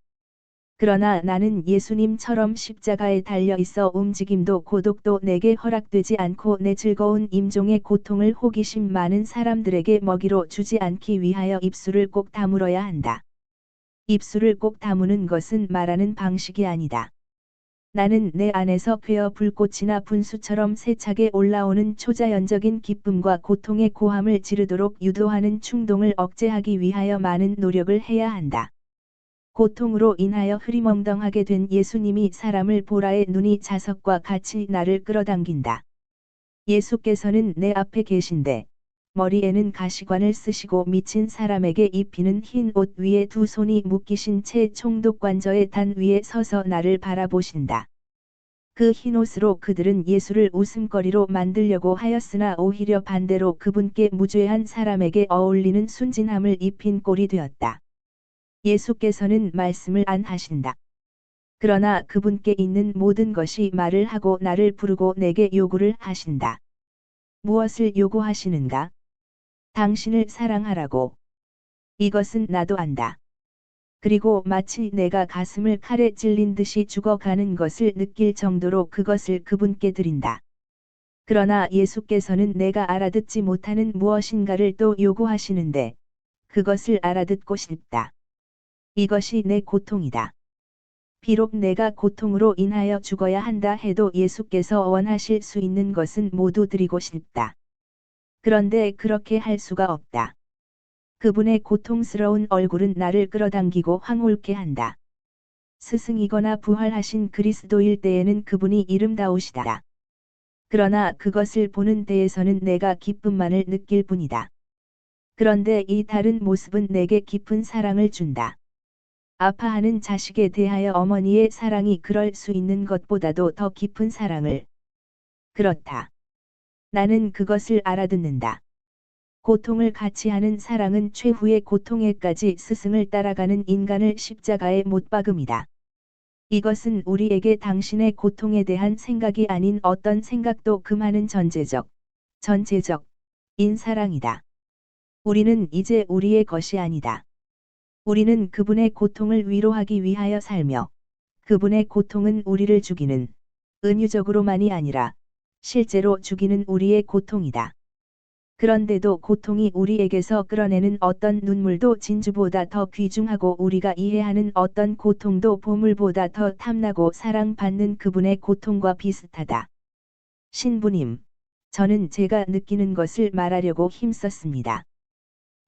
그러나 나는 예수님처럼 십자가에 달려 있어 움직임도 고독도 내게 허락되지 않고 내 즐거운 임종의 고통을 호기심 많은 사람들에게 먹이로 주지 않기 위하여 입술을 꼭 다물어야 한다. 입술을 꼭 다무는 것은 말하는 방식이 아니다. 나는 내 안에서 꿰어 불꽃이나 분수처럼 세차게 올라오는 초자연적인 기쁨과 고통의 고함을 지르도록 유도하는 충동을 억제하기 위하여 많은 노력을 해야 한다. 고통으로 인하여 흐리멍덩하게 된 예수님이 사람을 보라의 눈이 자석과 같이 나를 끌어당긴다. 예수께서는 내 앞에 계신데 머리에는 가시관을 쓰시고 미친 사람에게 입히는 흰 옷 위에 두 손이 묶이신 채 총독관저의 단 위에 서서 나를 바라보신다. 그 흰옷으로 그들은 예수를 웃음거리로 만들려고 하였으나 오히려 반대로 그분께 무죄한 사람에게 어울리는 순진함을 입힌 꼴이 되었다. 예수께서는 말씀을 안 하신다. 그러나 그분께 있는 모든 것이 말을 하고 나를 부르고 내게 요구를 하신다. 무엇을 요구하시는가? 당신을 사랑하라고. 이것은 나도 안다. 그리고 마치 내가 가슴을 칼에 찔린 듯이 죽어가는 것을 느낄 정도로 그것을 그분께 드린다. 그러나 예수께서는 내가 알아듣지 못하는 무엇인가를 또 요구하시는데 그것을 알아듣고 싶다. 이것이 내 고통이다. 비록 내가 고통으로 인하여 죽어야 한다 해도 예수께서 원하실 수 있는 것은 모두 드리고 싶다. 그런데 그렇게 할 수가 없다. 그분의 고통스러운 얼굴은 나를 끌어당기고 황홀케 한다. 스승이거나 부활하신 그리스도일 때에는 그분이 이름다우시다. 그러나 그것을 보는 데에서는 내가 기쁨만을 느낄 뿐이다. 그런데 이 다른 모습은 내게 깊은 사랑을 준다. 아파하는 자식에 대하여 어머니의 사랑이 그럴 수 있는 것보다도 더 깊은 사랑을. 그렇다. 나는 그것을 알아듣는다. 고통을 같이 하는 사랑은 최후의 고통에까지 스승을 따라가는 인간을 십자가에 못 박음이다. 이것은 우리에게 당신의 고통에 대한 생각이 아닌 어떤 생각도 금하는 전체적인 사랑이다. 우리는 이제 우리의 것이 아니다. 우리는 그분의 고통을 위로하기 위하여 살며 그분의 고통은 우리를 죽이는 은유적으로만이 아니라 실제로 죽이는 우리의 고통이다. 그런데도 고통이 우리에게서 끌어내는 어떤 눈물도 진주보다 더 귀중하고 우리가 이해하는 어떤 고통도 보물보다 더 탐나고 사랑받는 그분의 고통과 비슷하다. 신부님, 저는 제가 느끼는 것을 말하려고 힘썼습니다.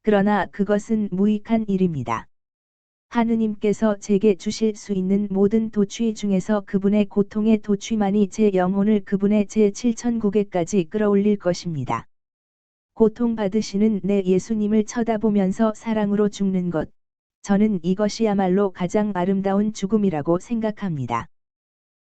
그러나 그것은 무익한 일입니다. 하느님께서 제게 주실 수 있는 모든 도취 중에서 그분의 고통의 도취만이 제 영혼을 그분의 제7천국에까지 끌어올릴 것입니다. 고통받으시는 내 예수님을 쳐다보면서 사랑으로 죽는 것, 저는 이것이야말로 가장 아름다운 죽음이라고 생각합니다.